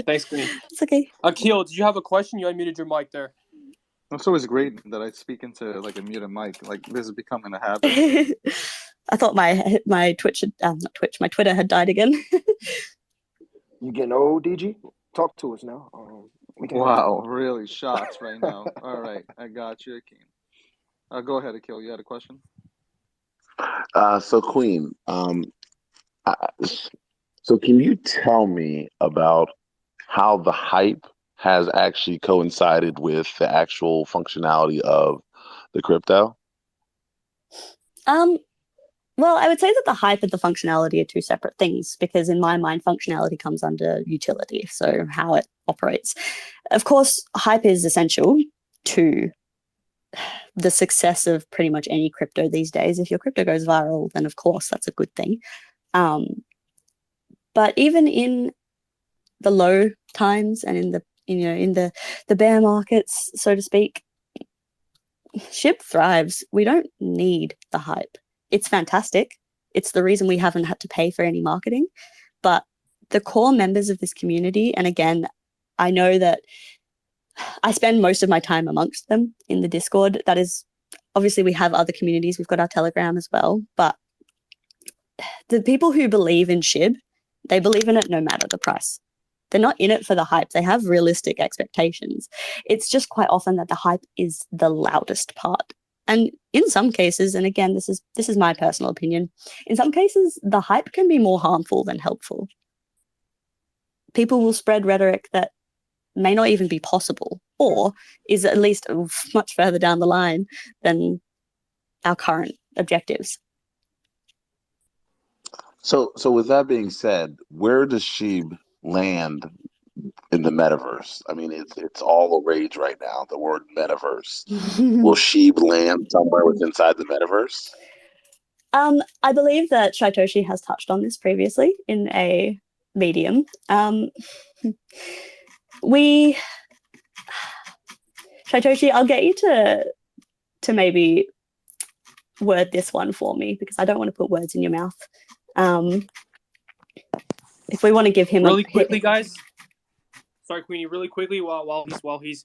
Thanks, Queenie. It's okay. Akil, did you have a question? You unmuted your mic there. It's always great that I speak into like a muted mic. Like this is becoming a habit. I thought my Twitch, not Twitch, my Twitter had died again. You getting old, DG? Talk to us now. Wow, really shots right now. All right, I got you, Akeem. Go ahead, Akil. You had a question? So Queen, so can you tell me about how the hype has actually coincided with the actual functionality of the crypto? Well, I would say that the hype and the functionality are two separate things, because in my mind, functionality comes under utility, so how it operates. Of course, hype is essential to the success of pretty much any crypto these days. If your crypto goes viral, then of course that's a good thing. But even in the low times and in the bear markets, so to speak, SHIB thrives. We don't need the hype. It's fantastic. It's the reason we haven't had to pay for any marketing. But the core members of this community, and again, I know that I spend most of my time amongst them in the Discord. That is, obviously we have other communities. We've got our Telegram as well. But the people who believe in SHIB, they believe in it no matter the price. They're not in it for the hype. They have realistic expectations. It's just quite often that the hype is the loudest part. And in some cases, and again, this is my personal opinion, in some cases, the hype can be more harmful than helpful. People will spread rhetoric that may not even be possible, or is at least much further down the line than our current objectives. So with that being said, where does Shib land in the metaverse? I mean, it's all the rage right now, the word metaverse. Will Shib land somewhere inside the metaverse? I believe that Shaitoshi has touched on this previously in a medium. Shaitoshi, I'll get you to maybe word this one for me, because I don't want to put words in your mouth. If we want to give him really quickly, guys. Sorry, Queenie. Really quickly, while he's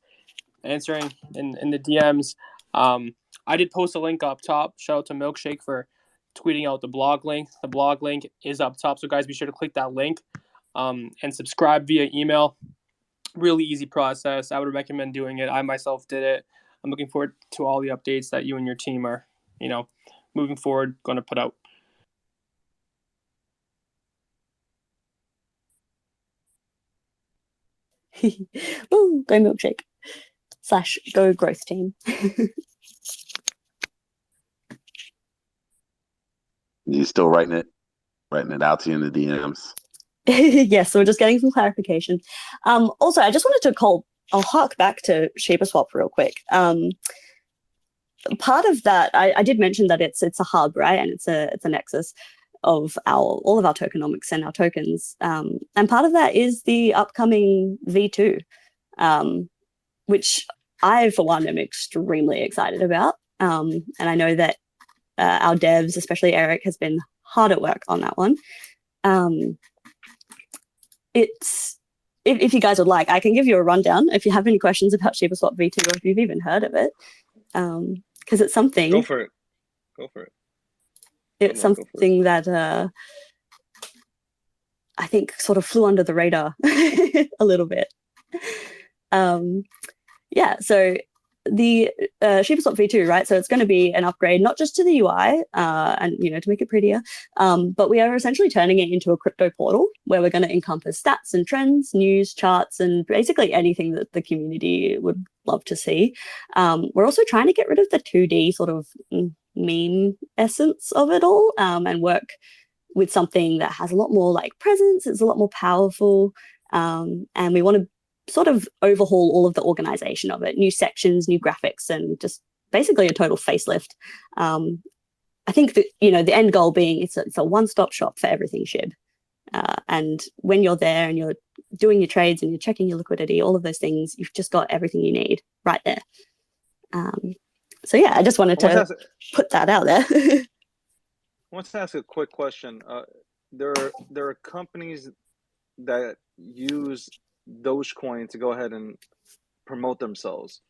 answering in the DMs, I did post a link up top. Shout out to Milkshake for tweeting out the blog link. The blog link is up top, so guys, be sure to click that link and subscribe via email. Really easy process. I would recommend doing it. I myself did it. I'm looking forward to all the updates that you and your team are, moving forward, going to put out. Woo, go milkshake / go growth team. You still writing it out to you in the DMs. Yes, so we're just getting some clarification. Also, I just wanted to I'll hark back to ShibaSwap real quick. Part of that, I did mention that it's a hub, right? And it's a nexus of all of our tokenomics and our tokens. And part of that is the upcoming V2, which I, for one, am extremely excited about. And I know that our devs, especially Eric, has been hard at work on that one. If you guys would like, I can give you a rundown if you have any questions about ShibaSwap V2 or if you've even heard of it. Because it's something. Go for it. It's something that I think sort of flew under the radar a little bit. Yeah, so the ShibaSwap V2, right? So it's going to be an upgrade, not just to the UI and, to make it prettier, but we are essentially turning it into a crypto portal where we're going to encompass stats and trends, news, charts, and basically anything that the community would love to see. We're also trying to get rid of the 2D sort of meme essence of it all and work with something that has a lot more like presence. It's a lot more powerful, and we want to sort of overhaul all of the organization of it, new sections, new graphics, and just basically a total facelift. I think that, the end goal being it's a one-stop shop for everything Shib. And when you're there and you're doing your trades and you're checking your liquidity, all of those things, you've just got everything you need right there. So yeah, I just wanted to put that out there. I want to ask a quick question. There are companies that use Dogecoin to go ahead and promote themselves.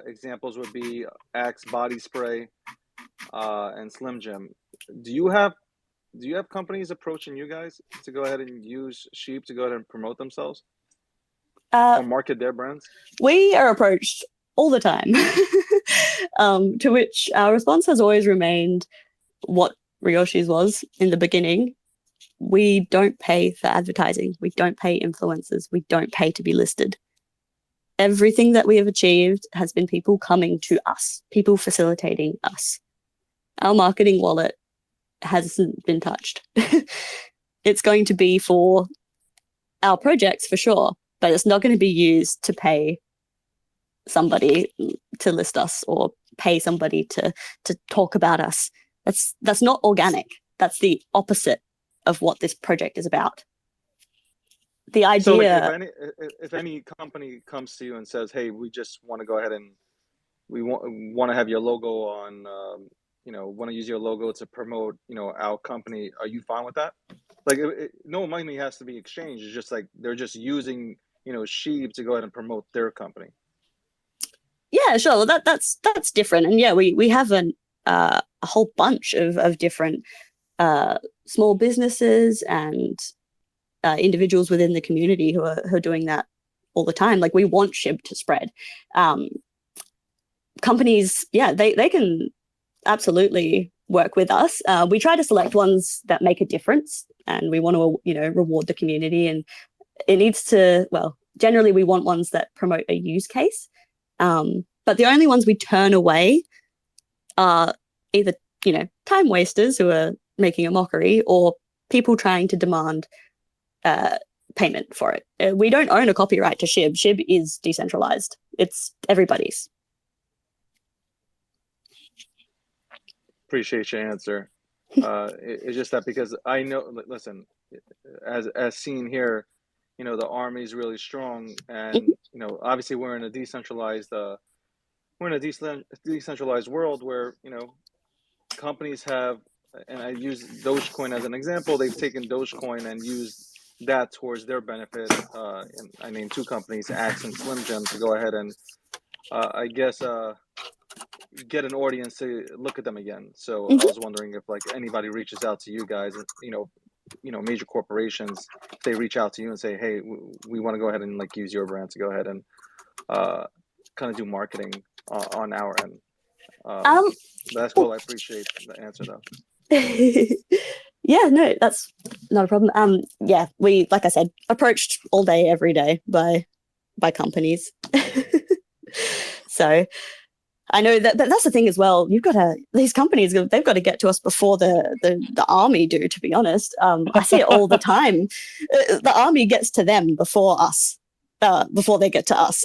Examples would be Axe Body Spray and Slim Jim. Do you have companies approaching you guys to go ahead and use Sheep to go ahead and promote themselves or market their brands? We are approached all the time, to which our response has always remained what Ryoshi's was in the beginning. We don't pay for advertising. We don't pay influencers. We don't pay to be listed. Everything that we have achieved has been people coming to us, people facilitating us. Our marketing wallet hasn't been touched. It's going to be for our projects for sure, but it's not going to be used to pay somebody to list us or pay somebody to talk about us. That's not organic. That's the opposite of what this project is about. The idea. So if any company comes to you and says, "Hey, we just want to go ahead and we want to have your logo on, want to use your logo to promote, our company," are you fine with that? Like, no money has to be exchanged. It's just like they're just using, Sheep to go ahead and promote their company. Yeah, sure. Well, that's different, and yeah, we have a whole bunch of different small businesses and individuals within the community who are doing that all the time. Like, we want Shib to spread. Companies, yeah, they can absolutely work with us. We try to select ones that make a difference, and we want to, reward the community. And it needs to, generally we want ones that promote a use case. But the only ones we turn away are either, time wasters who are making a mockery or people trying to demand payment for it. We don't own a copyright to Shib. Shib is decentralized. It's everybody's. Appreciate your answer. It's just that because I know, listen, as seen here, the army is really strong, and obviously we're in a decentralized world where companies have, and I use Dogecoin as an example. They've taken Dogecoin and used that towards their benefit. And I named two companies, Axe and Slim Jim, to go ahead and I guess get an audience to look at them again. So I was wondering if anybody reaches out to you guys, major corporations, if they reach out to you and say, "Hey, we want to go ahead and use your brand to go ahead and kind of do marketing on our end." That's cool. I appreciate the answer though. Yeah, no, that's not a problem. Yeah, we, like I said, approached all day, every day by companies. So I know that, but that's the thing as well. These companies, they've got to get to us before the army do, to be honest. I see it all the time. The army gets to them before us, before they get to us.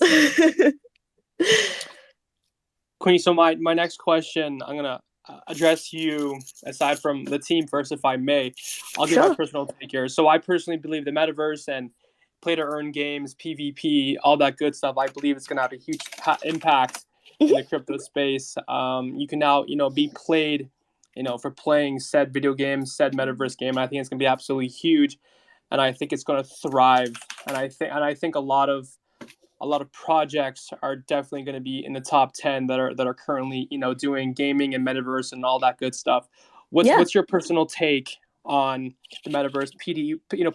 Queenie, so my next question, I'm going to address you aside from the team first, if I may. I'll give my personal take here. So I personally believe the metaverse and play-to-earn games, PvP, all that good stuff, I believe it's going to have a huge impact in the crypto space. You can now, be played, for playing said video game, said metaverse game. I think it's going to be absolutely huge, and I think it's going to thrive. And I think a lot of projects are definitely going to be in the top 10 that are currently, doing gaming and metaverse and all that good stuff. What's your personal take on the metaverse,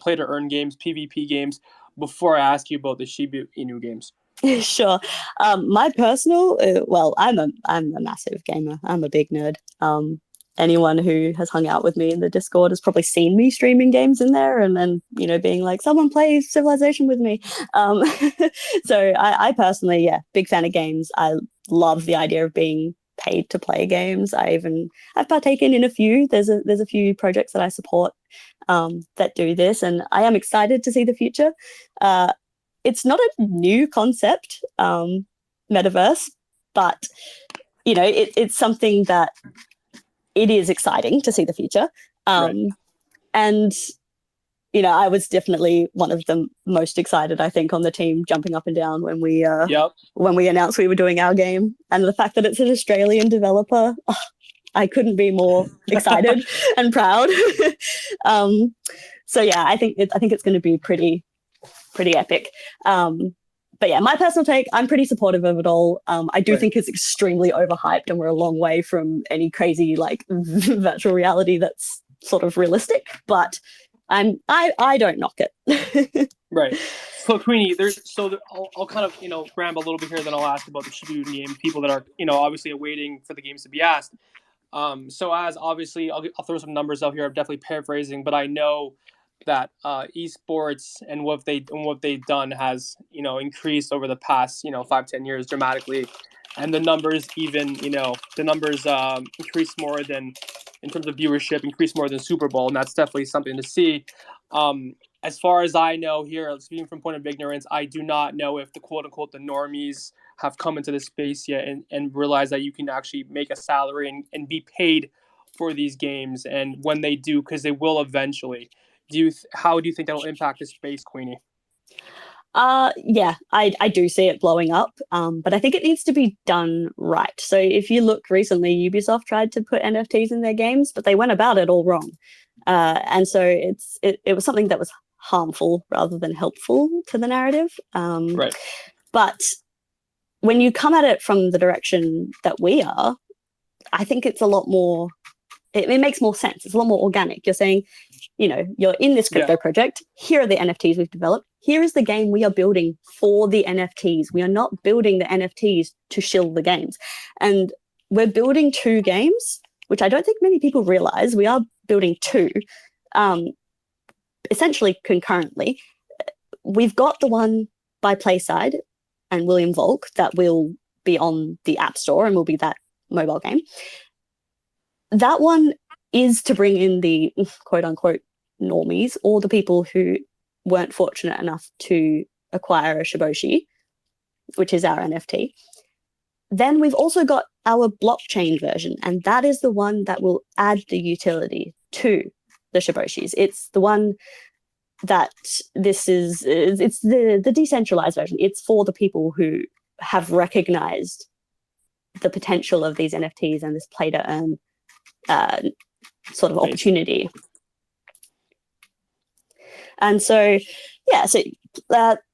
play to earn games, PvP games, before I ask you about the Shib Inu games? Sure. My personal, well, I'm a massive gamer. I'm a big nerd. Anyone who has hung out with me in the Discord has probably seen me streaming games in there and then, being like, someone play Civilization with me. So I personally, big fan of games. I love the idea of being paid to play games. I've partaken in a few. There's a few projects that I support that do this, and I am excited to see the future. It's not a new concept, metaverse, but, it's something that it is exciting to see the future. Right. And, I was definitely one of the most excited, I think, on the team, jumping up and down when we announced we were doing our game. And the fact that it's an Australian developer, I couldn't be more excited and proud. So yeah, I think it's going to be pretty epic. But yeah, my personal take, I'm pretty supportive of it all. I do think it's extremely overhyped, and we're a long way from any crazy virtual reality that's sort of realistic. But I don't knock it. Right. So Queenie, I'll kind of ramble a little bit here, then I'll ask about the Shiba game. People that are obviously waiting for the games to be asked. So as obviously I'll throw some numbers out here. I'm definitely paraphrasing, but I know that esports and what they've done has increased over the past 5-10 years dramatically, and the numbers even increased more than, in terms of viewership, increased more than Super Bowl, and that's definitely something to see. As far as I know here, speaking from point of ignorance, I do not know if the quote unquote the normies have come into this space yet and realize that you can actually make a salary and be paid for these games, and when they do, because they will eventually. How do you think that will impact the space, Queenie? Yeah, I do see it blowing up, but I think it needs to be done right. So if you look recently, Ubisoft tried to put NFTs in their games, but they went about it all wrong. And so it was something that was harmful rather than helpful to the narrative. Right. But when you come at it from the direction that we are, I think it's a lot more, it makes more sense. It's a lot more organic. You're saying, you're in this crypto project. Here are the NFTs we've developed. Here is the game we are building for the NFTs. We are not building the NFTs to shill the games. And we're building 2 games, which I don't think many people realize. We are building 2, essentially concurrently. We've got the one by Playside and William Volk that will be on the App Store and will be that mobile game. That one is to bring in the quote-unquote normies, or the people who weren't fortunate enough to acquire a Shiboshi, which is our NFT. Then we've also got our blockchain version, and that is the one that will add the utility to the Shiboshis. It's the one that it's the decentralized version. It's for the people who have recognized the potential of these NFTs and this play-to-earn sort of opportunity. And so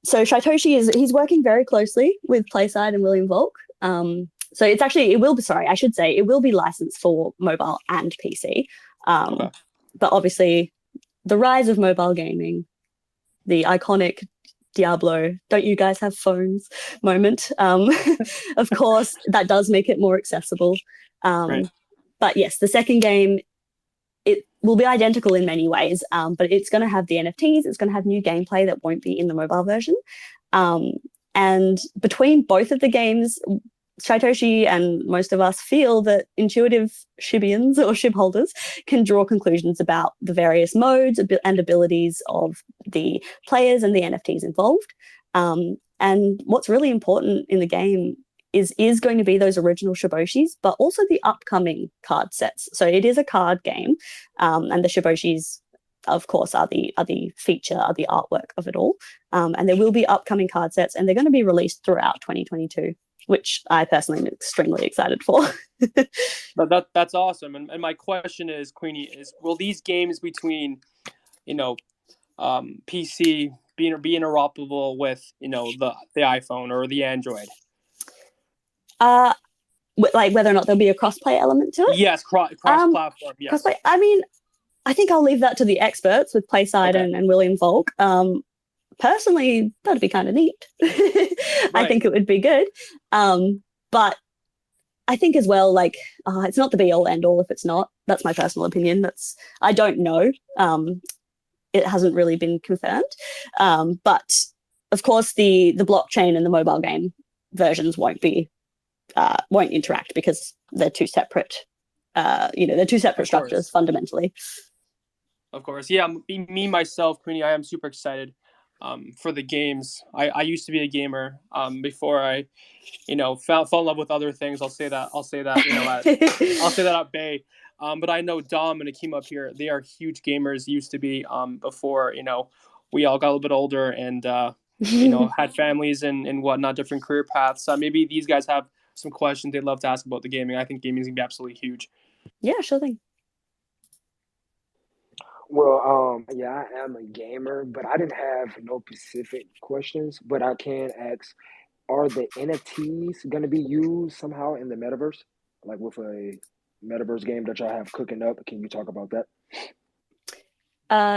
Shitoshi he's working very closely with Playside and William Volk. So it will be licensed for mobile and PC. But obviously the rise of mobile gaming, the iconic Diablo, don't you guys have phones moment, of course, that does make it more accessible. Right. But yes, the second game it will be identical in many ways, but it's going to have the NFTs. It's going to have new gameplay that won't be in the mobile version. And between both of the games, Shytoshi and most of us feel that intuitive Shibians or Shib holders can draw conclusions about the various modes and abilities of the players and the NFTs involved. And what's really important in the game is going to be those original Shiboshis, but also the upcoming card sets. So it is a card game, and the Shiboshis, of course, are the feature, are the artwork of it all. And there will be upcoming card sets, and they're going to be released throughout 2022, which I personally am extremely excited for. That's awesome. And my question is, Queenie, will these games between, PC be interoperable with, the iPhone or the Android? Like whether or not there'll be a crossplay element to it? Yes, cross-platform, yes. Crossplay, I mean, I think I'll leave that to the experts with Playside and William Volk. Personally, that'd be kind of neat. Right. I think it would be good. But I think as well, like, it's not the be-all, end-all if it's not. That's my personal opinion. I don't know. It hasn't really been confirmed. But, of course, the blockchain and the mobile game versions won't interact because they're two separate, they're two separate structures fundamentally. Of course. Yeah, me, myself, Queenie, I am super excited for the games. I used to be a gamer before I, fell in love with other things. I'll say that, I'll say that at bay. But I know Dom and Akeem up here, they are huge gamers, used to be before, we all got a little bit older and, had families and whatnot, different career paths. Maybe these guys have some questions they'd love to ask about the gaming. I think gaming is going to be absolutely huge. Yeah, sure thing. Well, yeah, I am a gamer, but I didn't have no specific questions. But I can ask, are the NFTs going to be used somehow in the metaverse? Like with a metaverse game that y'all have cooking up? Can you talk about that?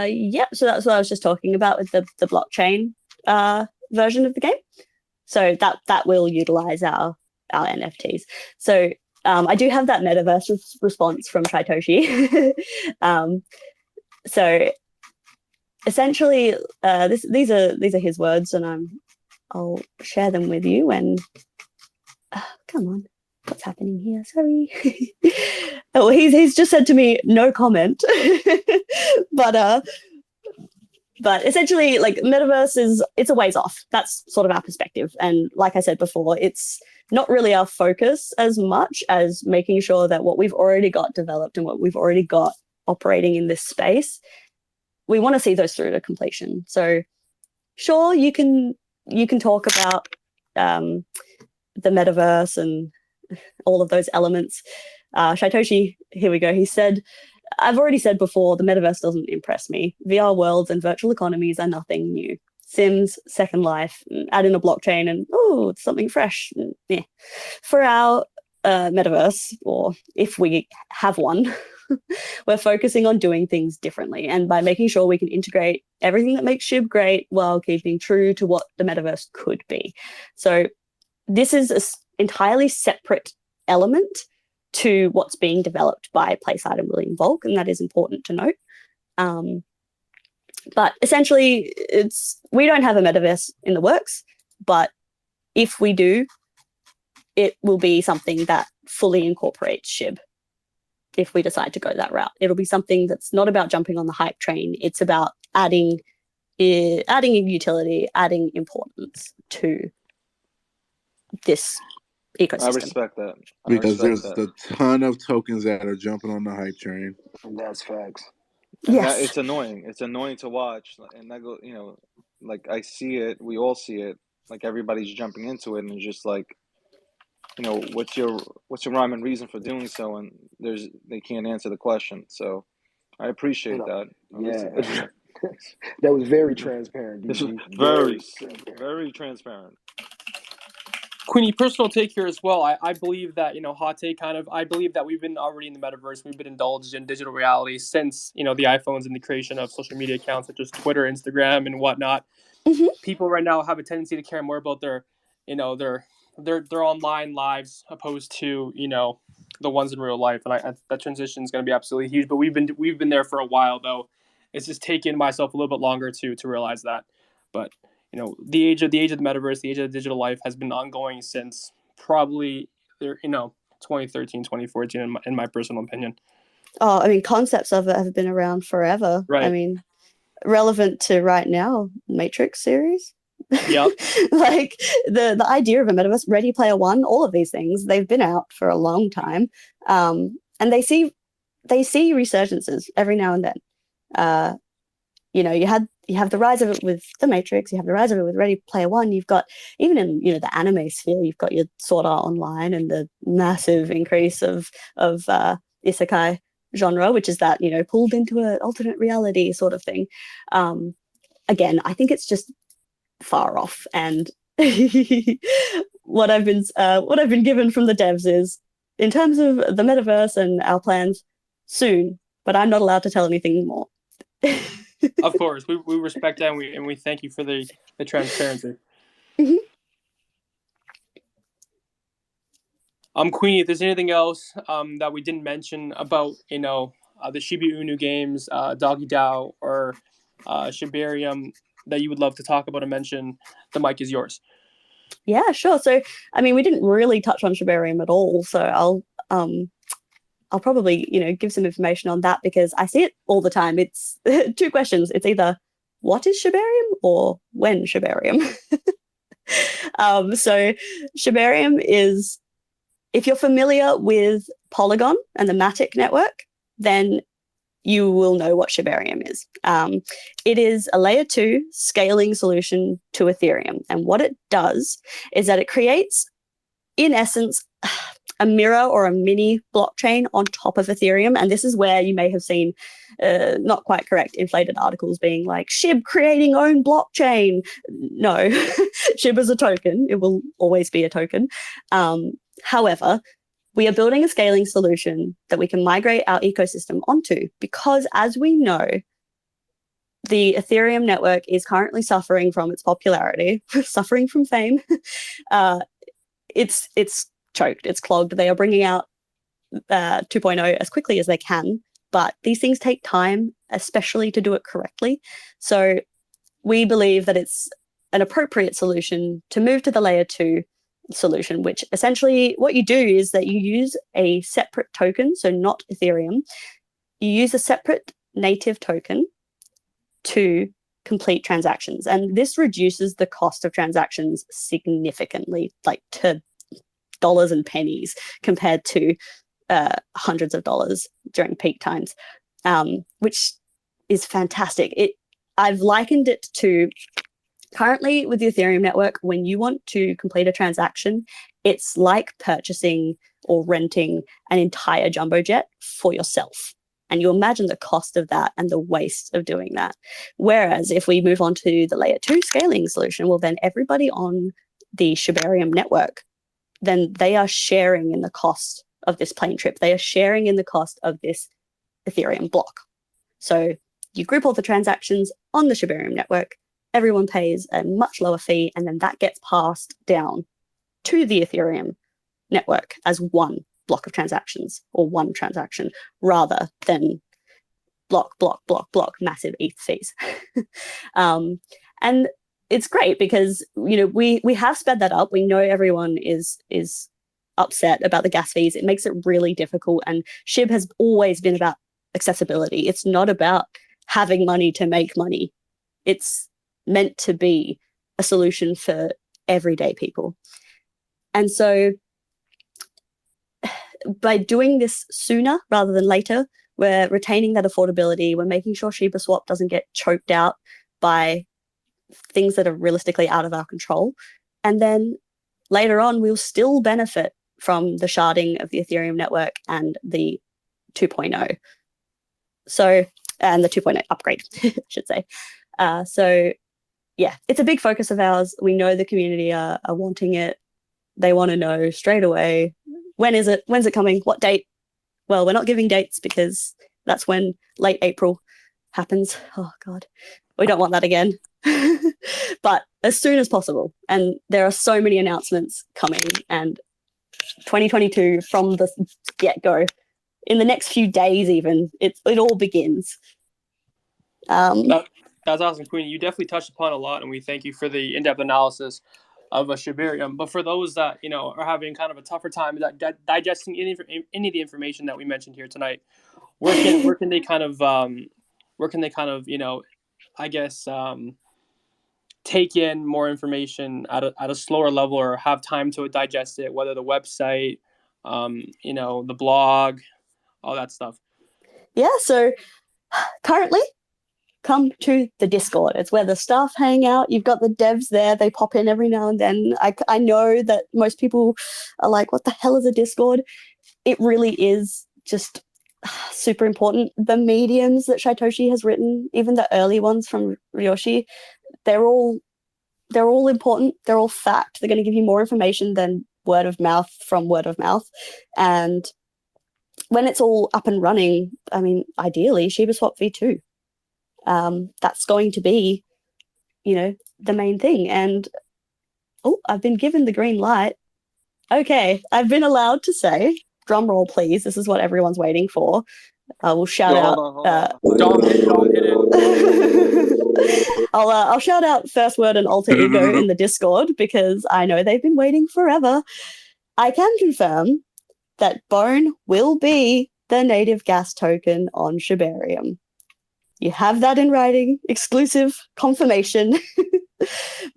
Yeah, so that's what I was just talking about with the blockchain version of the game. So that will utilize our NFTs. So I do have that metaverse response from Shytoshi. So essentially, these are his words, and I'll share them with you. And come on, what's happening here? Sorry. Oh, he's just said to me, no comment. But essentially, like, metaverse it's a ways off. That's sort of our perspective. And like I said before, it's not really our focus as much as making sure that what we've already got developed and what we've already got operating in this space, we want to see those through to completion. So sure, you can talk about the metaverse and all of those elements. Shytoshi, here we go. He said, I've already said before, the metaverse doesn't impress me. VR worlds and virtual economies are nothing new. Sims, Second Life, add in a blockchain and, it's something fresh. Yeah. For our metaverse, or if we have one, we're focusing on doing things differently, and by making sure we can integrate everything that makes Shib great while keeping true to what the metaverse could be. So this is an entirely separate element to what's being developed by Playside and William Volk, and that is important to note. But essentially, we don't have a metaverse in the works, but if we do, it will be something that fully incorporates Shib. If we decide to go that route, it'll be something that's not about jumping on the hype train. It's about adding utility, adding importance to this ecosystem. I respect that. Because there's a ton of tokens that are jumping on the hype train. That's facts. Yes. It's annoying. It's annoying to watch. And that go, like, I see it. We all see it. Like, everybody's jumping into it, and it's just like, what's your rhyme and reason for doing so? And they can't answer the question. So I appreciate that. Yeah. That was very transparent. Very transparent. Queenie, personal take here as well. I believe that, hot take kind of, I believe that we've been already in the metaverse. We've been indulged in digital reality since, the iPhones and the creation of social media accounts such as Twitter, Instagram, and whatnot. Mm-hmm. People right now have a tendency to care more about their online lives opposed to, the ones in real life, and that transition is going to be absolutely huge. But we've been there for a while, though. It's just taken myself a little bit longer to realize that. But the age of the metaverse, the age of digital life has been ongoing since probably 2013, 2014, in my personal opinion. Oh, I mean, concepts of it have been around forever. Right. I mean, relevant to right now, Matrix series. Yep. Like the idea of a metaverse, Ready Player One, all of these things, they've been out for a long time, and they see resurgences every now and then. You have the rise of it with the Matrix, you have the rise of it with Ready Player One. You've got, even in the anime sphere, you've got your Sword Art Online and the massive increase of isekai genre, which is that pulled into an alternate reality sort of thing. Again, I think it's just far off, and what I've been given from the devs is, in terms of the metaverse and our plans, soon, but I'm not allowed to tell anything more. Of course, we respect that, and we thank you for the transparency. Mm-hmm. Queenie, if there's anything else that we didn't mention about the Shib Inu games, Doggy Dao, or Shibarium, that you would love to talk about and mention, the mic is yours. Yeah, sure. So, I mean, we didn't really touch on Shibarium at all, so I'll probably give some information on that, because I see it all the time. It's two questions. It's either what is Shibarium or when Shibarium. So Shibarium is, if you're familiar with Polygon and the Matic network, then you will know what Shibarium is. It is a layer 2 scaling solution to Ethereum. And what it does is that it creates, in essence, a mirror or a mini blockchain on top of Ethereum. And this is where you may have seen not quite correct inflated articles being like, Shib creating own blockchain. No, Shib is a token. It will always be a token. However, we are building a scaling solution that we can migrate our ecosystem onto, because, as we know, the Ethereum network is currently suffering from its popularity, suffering from fame. It's choked, it's clogged. They are bringing out 2.0 as quickly as they can, but these things take time, especially to do it correctly. So we believe that it's an appropriate solution to move to the layer 2 solution, which essentially what you do is that you use a separate token, so not Ethereum. You use a separate native token to complete transactions, and this reduces the cost of transactions significantly, like to dollars and pennies compared to hundreds of dollars during peak times, which is fantastic. I've likened it to, currently with the Ethereum network, when you want to complete a transaction, it's like purchasing or renting an entire jumbo jet for yourself. And you imagine the cost of that and the waste of doing that. Whereas if we move on to the layer 2 scaling solution, well, then everybody on the Shibarium network, then they are sharing in the cost of this plane trip. They are sharing in the cost of this Ethereum block. So you group all the transactions on the Shibarium network, everyone pays a much lower fee, and then that gets passed down to the Ethereum network as one block of transactions, or one transaction, rather than block, massive ETH fees. And it's great because, we have sped that up. We know everyone is upset about the gas fees. It makes it really difficult. And Shib has always been about accessibility. It's not about having money to make money. It's meant to be a solution for everyday people. And so by doing this sooner rather than later, we're retaining that affordability. We're making sure Shiba Swap doesn't get choked out by things that are realistically out of our control. And then later on, we'll still benefit from the sharding of the Ethereum network and the 2.0. So, and the 2.0 upgrade, I should say. So yeah, it's a big focus of ours. We know the community are wanting it. They want to know straight away, when is it? When's it coming? What date? Well, we're not giving dates because that's when late April happens. Oh God, we don't want that again. But as soon as possible. And there are so many announcements coming, and 2022 from the get-go. In the next few days even, it all begins. That's awesome, Queenie. You definitely touched upon a lot, and we thank you for the in-depth analysis of a Shibarium. But for those that are having kind of a tougher time digesting any of the information that we mentioned here tonight, where can they kind of I guess take in more information at a slower level, or have time to digest it, whether the website, the blog, all that stuff? Yeah, so currently, come to the Discord. It's where the staff hang out. You've got the devs there. They pop in every now and then. I know that most people are like, what the hell is a Discord? It really is just super important. The mediums that Shaitoshi has written, even the early ones from Ryoshi, they're all important. They're all fact. They're going to give you more information than word of mouth from word of mouth. And when it's all up and running, I mean, ideally, Shiba Swap V2. That's going to be, the main thing. And, I've been given the green light. Okay, I've been allowed to say, drum roll, please. This is what everyone's waiting for. I will shout out. Hold on. Dom hit it. I'll shout out First Word and Alter Ego in the Discord because I know they've been waiting forever. I can confirm that Bone will be the native gas token on Shibarium. You have that in writing, exclusive confirmation.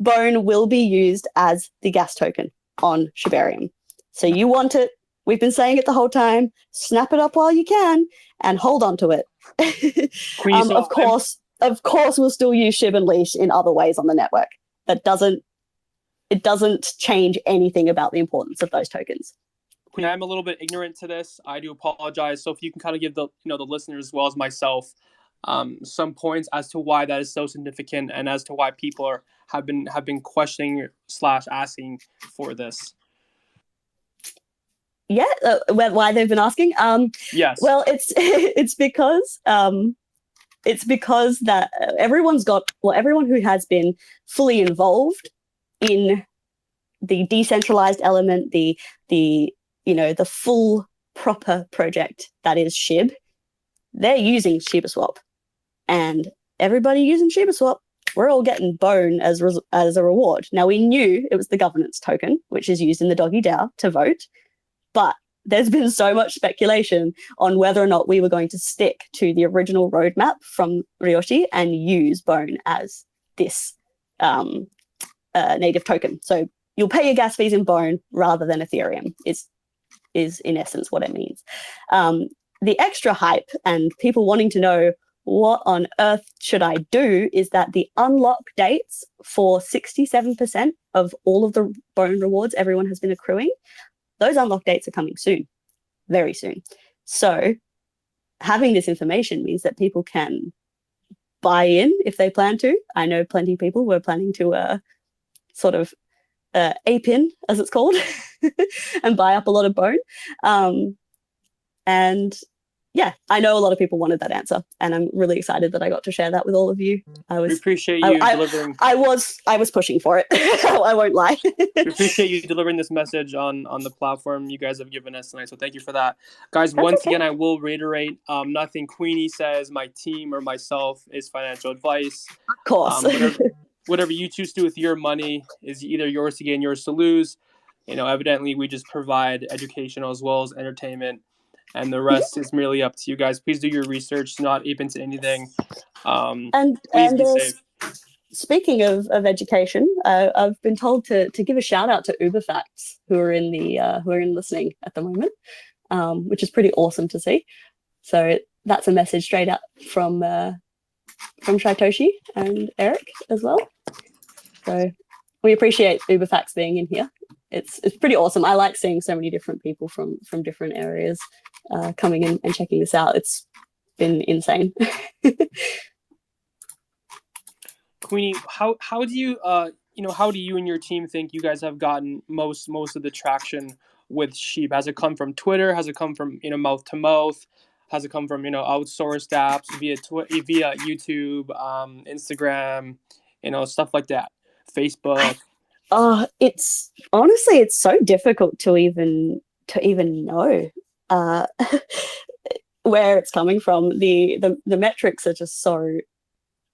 Bone will be used as the gas token on Shibarium. So you want it, we've been saying it the whole time, snap it up while you can and hold on to it. Of course we'll still use Shib and Leash in other ways on the network. It doesn't change anything about the importance of those tokens. Queen, I'm a little bit ignorant to this. I do apologize. So if you can kind of give the listeners as well as myself some points as to why that is so significant, and as to why people have been questioning / asking for this. Yeah, why they've been asking. Yes. Well, it's because that everyone who has been fully involved in the decentralized element, the full proper project that is Shib, they're using ShibaSwap. And everybody using ShibaSwap, we're all getting Bone as a reward. Now, we knew it was the governance token, which is used in the Doggy DAO to vote, but there's been so much speculation on whether or not we were going to stick to the original roadmap from Ryoshi and use Bone as this native token. So you'll pay your gas fees in Bone rather than Ethereum is in essence what it means. The extra hype and people wanting to know what on earth should I do is that the unlock dates for 67% of all of the Bone rewards everyone has been accruing, those unlock dates are coming soon, very soon. So having this information means that people can buy in if they plan to. I know plenty of people were planning to sort of ape in, as it's called, and buy up a lot of Bone. And yeah, I know a lot of people wanted that answer, and I'm really excited that I got to share that with all of you. We appreciate you delivering. I was pushing for it. I won't lie. We appreciate you delivering this message on the platform you guys have given us tonight. So thank you for that, guys. Once again, I will reiterate: nothing Queenie says, my team or myself, is financial advice. Of course. Whatever you choose to do with your money is either yours to gain, yours to lose. Evidently, we just provide educational as well as entertainment. And the rest is merely up to you guys. Please do your research. Do not ape into anything. Please be safe. Speaking of education, I've been told to give a shout out to Uberfacts who are in listening at the moment, which is pretty awesome to see. So that's a message straight out from Shaitoshi and Eric as well. So we appreciate Uberfacts being in here. It's pretty awesome. I like seeing so many different people from different areas coming in and checking this out. It's been insane. Queenie, how do you how do you and your team think you guys have gotten most of the traction with Shib? Has it come from Twitter? Has it come from mouth to mouth? Has it come from outsourced apps via YouTube, Instagram, stuff like that, Facebook? It's honestly, it's so difficult to even know uh, where it's coming from. The metrics are just so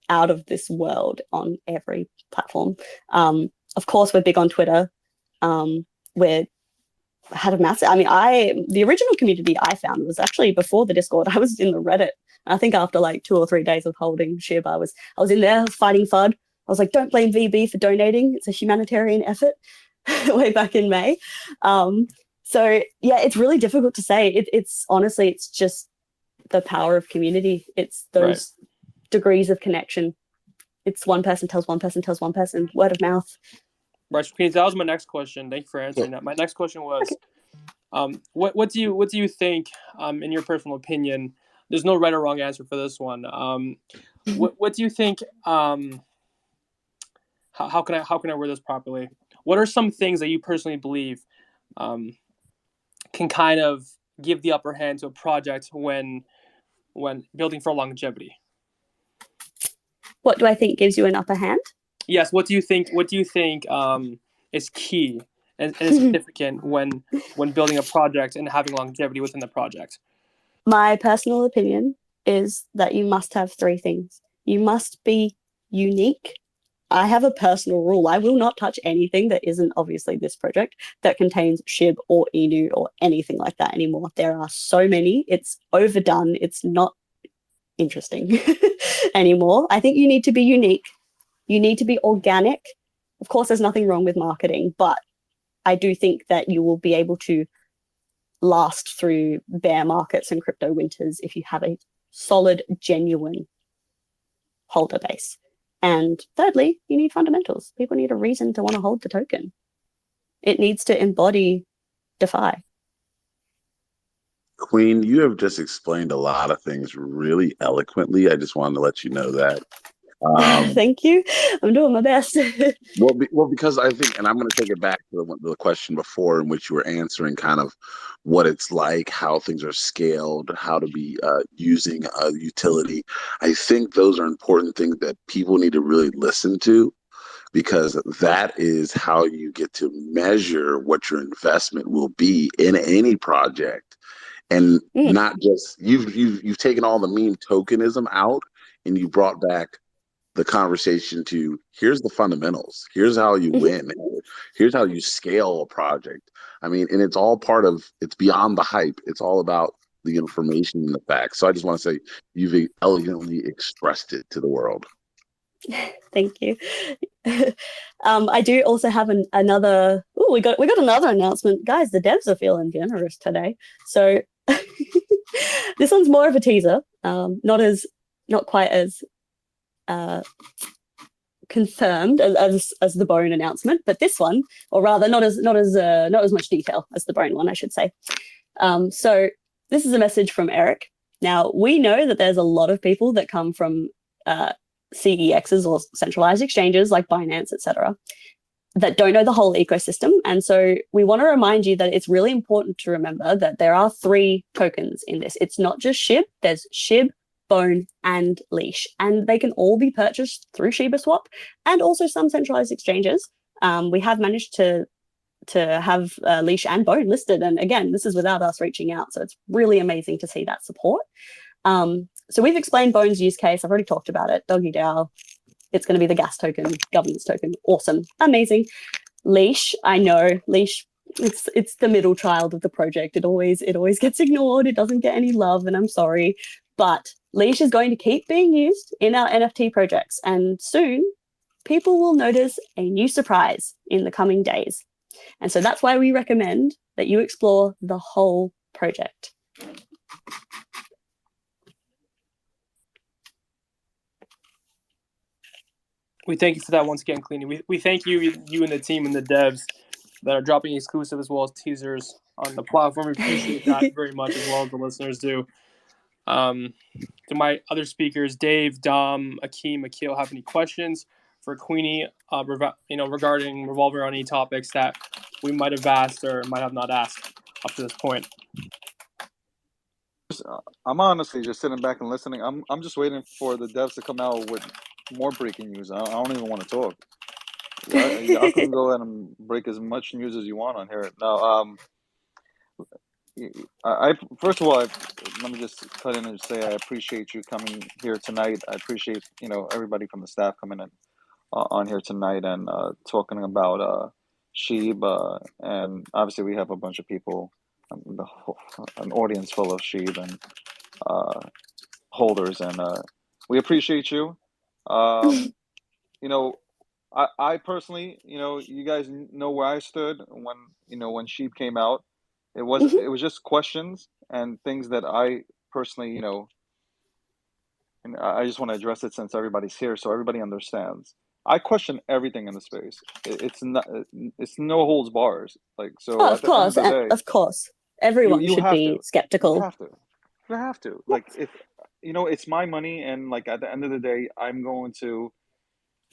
out of this world on every platform. Of course, we're big on Twitter. We're had a massive. I mean, the original community I found was actually before the Discord. I was in the Reddit. I think after like 2 or 3 days of holding Shib, I was in there, I was fighting FUD. I was like, don't blame VB for donating. It's a humanitarian effort. Way back in May. So yeah, it's really difficult to say. It's honestly, it's just the power of community. It's those degrees of connection. It's one person tells one person tells one person, word of mouth. Right, that was my next question. Thank you for answering that. My next question was, what do you think, in your personal opinion? There's no right or wrong answer for this one. What do you think? How can I word this properly? What are some things that you personally believe can kind of give the upper hand to a project when building for longevity? What do I think gives you an upper hand? Yes. What do you think is key and significant when building a project and having longevity within the project? My personal opinion is that you must have 3 things. You must be unique. I have a personal rule. I will not touch anything that isn't obviously this project that contains Shib or Inu or anything like that anymore. There are so many. It's overdone. It's not interesting anymore. I think you need to be unique. You need to be organic. Of course, there's nothing wrong with marketing, but I do think that you will be able to last through bear markets and crypto winters if you have a solid, genuine holder base. And thirdly, you need fundamentals. People need a reason to want to hold the token. It needs to embody DeFi. Queen, you have just explained a lot of things really eloquently. I just wanted to let you know that. Thank you. I'm doing my best. Well, because I think, and I'm going to take it back to the question before in which you were answering kind of what it's like, how things are scaled, how to be using a utility. I think those are important things that people need to really listen to, because that is how you get to measure what your investment will be in any project. And not just you've taken all the meme tokenism out and you brought back the conversation to here's the fundamentals. Here's how you win. Here's how you scale a project. I mean, and it's all part of, it's beyond the hype. It's all about the information and the facts. So I just want to say you've elegantly expressed it to the world. Thank you. I do also have another. Oh, we got another announcement, guys. The devs are feeling generous today. So this one's more of a teaser. Not quite as confirmed as the Bone announcement, but this one, or rather, not as much detail as the Bone one, I should say. So this is a message from Eric. Now we know that there's a lot of people that come from CEXs or centralized exchanges like Binance, etc., that don't know the whole ecosystem. And so we want to remind you that it's really important to remember that there are 3 tokens in this. It's not just Shib. There's Shib, Bone, and Leash, and they can all be purchased through ShibaSwap and also some centralized exchanges. We have managed to have Leash and Bone listed, and again, this is without us reaching out, so it's really amazing to see that support. So we've explained Bone's use case. I've already talked about it. Doggy DAO. It's going to be the gas token, governance token. Awesome, amazing. Leash, I know Leash. It's the middle child of the project. It always gets ignored. It doesn't get any love, and I'm sorry, but Leash is going to keep being used in our NFT projects, and soon people will notice a new surprise in the coming days. And so that's why we recommend that you explore the whole project. We thank you for that once again, Cleany. We thank you and the team and the devs that are dropping exclusive as well as teasers on the platform. We appreciate that very much, as well as the listeners do. To my other speakers, Dave, Dom, Akeem, Akil, have any questions for Queenie, regarding revolving around any topics that we might have asked or might have not asked up to this point? I'm honestly just sitting back and listening. I'm just waiting for the devs to come out with more breaking news. I don't even want to talk. y'all can go ahead and break as much news as you want on here. Now, I first of all, let me just cut in and say I appreciate you coming here tonight. I appreciate everybody from the staff coming in on here tonight and talking about Shib, and obviously we have a bunch of people, an audience full of Shib and holders, and we appreciate you. You know, I personally, you guys know where I stood when Sheep came out. Mhm. It was just questions and things that I personally, and I just want to address it since everybody's here, so everybody understands. I question everything in the space. It's no holds bars. Like, Oh, so of at the end of course, the and day, of course, you everyone you should have be to, you skeptical. have to, you have to. Yeah. Like, if it's my money, and like at the end of the day, I'm going to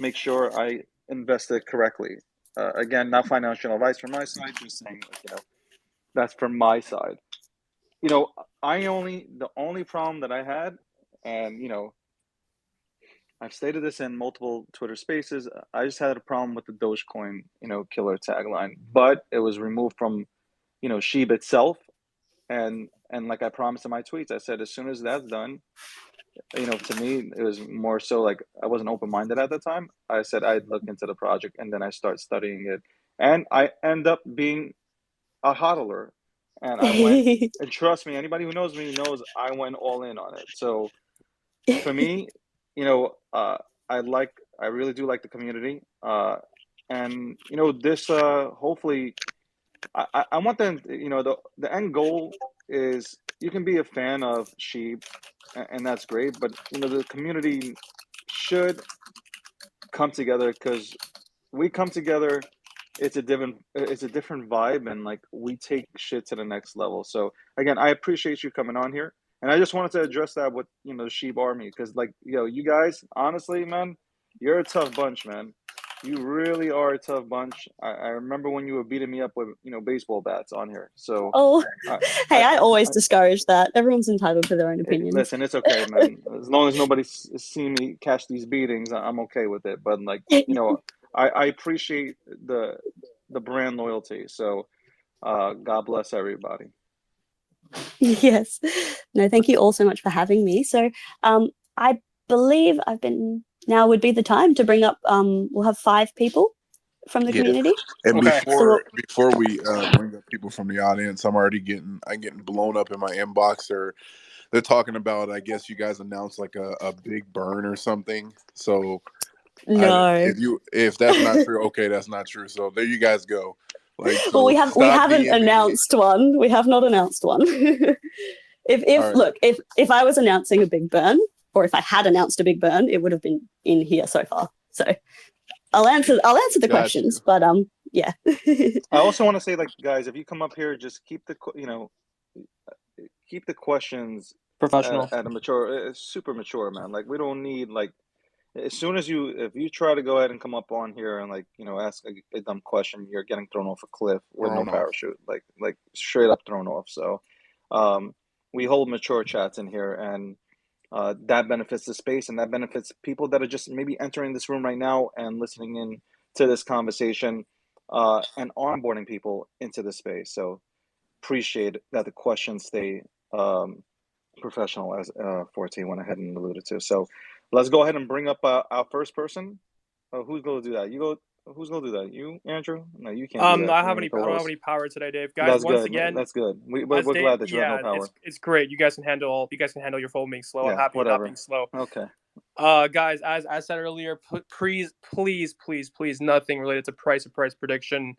make sure I invest it correctly. Again, not financial advice from my side, just saying, like, that's from my side. The only problem that I had, and I've stated this in multiple Twitter spaces, I just had a problem with the Dogecoin, killer tagline, but it was removed from, Sheeb itself. And like I promised in my tweets, I said, as soon as that's done, to me, it was more so like I wasn't open minded at the time. I said I'd look into the project, and then I start studying it, and I end up being a hodler, and I went. And trust me, anybody who knows me knows I went all in on it. So for me, you know, uh, I really do like the community, and this hopefully, I want them. The end goal is you can be a fan of Sheep, and that's great. But the community should come together, because we come together. It's a different vibe, and like we take shit to the next level. So again, I appreciate you coming on here, and I just wanted to address that with the Sheep Army, because like you guys, honestly, man, you're a tough bunch, man. You really are a tough bunch. I remember when you were beating me up with baseball bats on here. So Oh, I hey, I, I always I discourage that. Everyone's entitled to their own opinions. listen, it's okay, man. As long as nobody see me catch these beatings, I'm okay with it. But like I appreciate the brand loyalty. So God bless everybody. Yes. No, thank you all so much for having me. So, I believe now would be the time to bring up, we'll have 5 people from the Yeah. community. And Okay. before we bring up people from the audience, I'm getting blown up in my inbox, or they're talking about, I guess you guys announced like a big burn or something. So No. if that's not true, okay, that's not true. So there you guys go. Like, Well, so we stop haven't DMing me. announced one. We have not announced one. All right. Look, if I was announcing a big burn, or if I had announced a big burn, it would have been in here so far. So I'll answer the Got questions, you. but yeah. I also want to say, like, guys, if you come up here, just keep the questions Professional. at a mature, super mature, man. Like, we don't need, like, as soon as if you try to go ahead and come up on here and, like, ask a dumb question, you're getting thrown off a cliff with no Thrown off. parachute, like straight up thrown off. So we hold mature chats in here, and that benefits the space, and that benefits people that are just maybe entering this room right now and listening in to this conversation, and onboarding people into the space. So appreciate that the questions stay professional, as 14 went ahead and alluded to. So let's go ahead and bring up our first person. Who's going to do that? Who's going to do that? You, Andrew? No, you can't do that. I You're the don't have co-host. any power today, Dave. Guys, That's once good. again, That's good. as We're Dave, glad that you have no yeah, power. it's great. You guys can handle your phone being slow. I'm Yeah, happy not whatever. being slow. Okay. Guys, as I said earlier, please, nothing related to price or price prediction.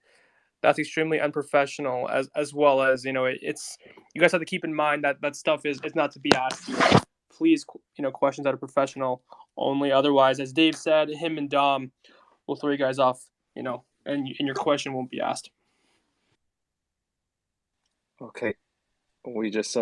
That's extremely unprofessional. As well as it's you guys have to keep in mind that stuff is not to be asked here. Please, questions that are professional only. Otherwise, as Dave said, him and Dom will throw you guys off. And your question won't be asked. Okay. We just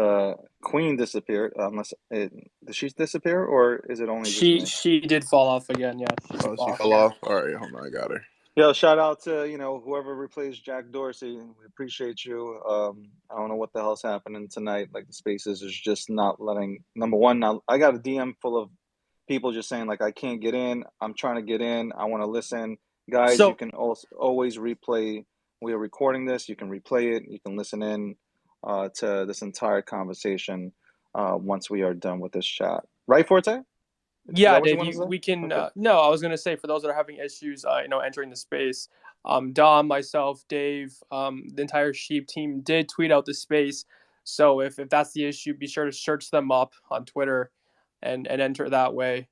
Queen disappeared. Unless did she disappear, or is it only just me? She did fall off again. Yeah, she did Oh, fall she off. fell off. All right, hold on, I got her. Yeah, shout out to whoever replaced Jack Dorsey. We appreciate you. I don't know what the hell's happening tonight. Like, the spaces is just not letting. Number one, now I got a DM full of people just saying, like, I can't get in. I'm trying to get in. I want to listen. guys, So you can also always replay. We are recording this. You can replay it. You can listen in to this entire conversation once we are done with this chat. Right, Forte? Is yeah, that what you Dave, want to say? we can. Okay. No, I was gonna say for those that are having issues, entering the space, Dom, myself, Dave, the entire Sheep team did tweet out the space. So if that's the issue, be sure to search them up on Twitter, and enter that way.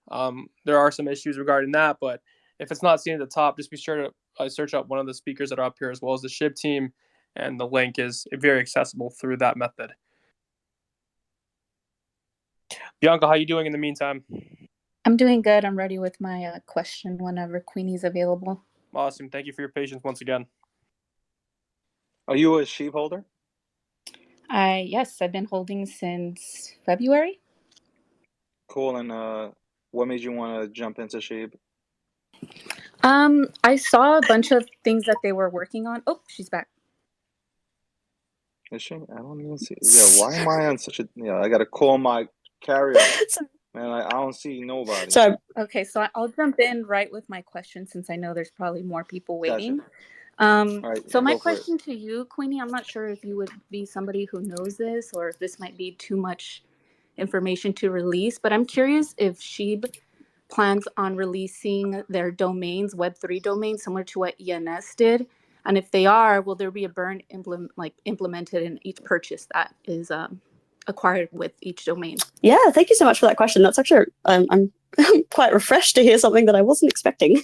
There are some issues regarding that, but if it's not seen at the top, just be sure to search up one of the speakers that are up here as well as the Shib team, and the link is very accessible through that method. Bianca, how you doing in the meantime? I'm doing good. I'm ready with my question whenever Queenie's available. Awesome. Thank you for your patience once again. Are you a sheep holder? Yes, I've been holding since February. Cool. And what made you want to jump into sheep? I saw a bunch of things that they were working on. Oh, she's back. Is she? I don't even see. Yeah, why am I on such a? Yeah, I gotta call my carrier. Man, I don't see nobody. So okay, so I'll jump in right with my question since I know there's probably more people waiting. Gotcha. All right, so my question to you, Queenie, I'm not sure if you would be somebody who knows this or if this might be too much information to release, but I'm curious if Shib plans on releasing their domains, Web3 domains, similar to what ENS did. And if they are, will there be a burn implemented in each purchase that is acquired with each domain? Yeah, thank you so much for that question. That's actually, I'm quite refreshed to hear something that I wasn't expecting.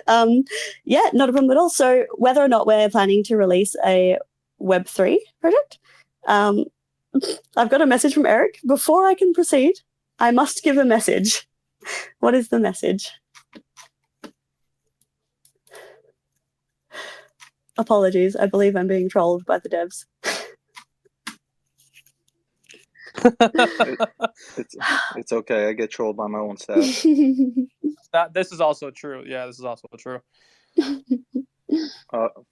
Yeah, not a problem at all. So whether or not we're planning to release a Web3 project, I've got a message from Eric. Before I can proceed, I must give a message. What is the message? Apologies, I believe I'm being trolled by the devs. It's okay. I get trolled by my own staff. This is also true. Yeah, this is also true.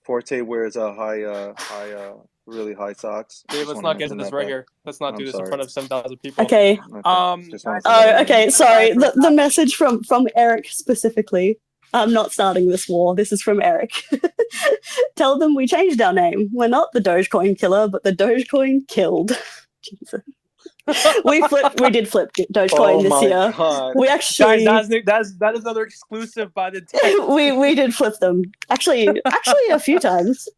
Forte wears a really high socks. Dave, let's not get into this right here. Let's not do this in front of 7,000 people. Okay. Okay. Sorry. The message from Eric specifically. I'm not starting this war. This is from Eric. Tell them we changed our name. We're not the Dogecoin killer, but the Dogecoin killed. Jesus. We did flip Dogecoin this year. God. We actually, guys, that is another exclusive by the text. we did flip them. Actually a few times.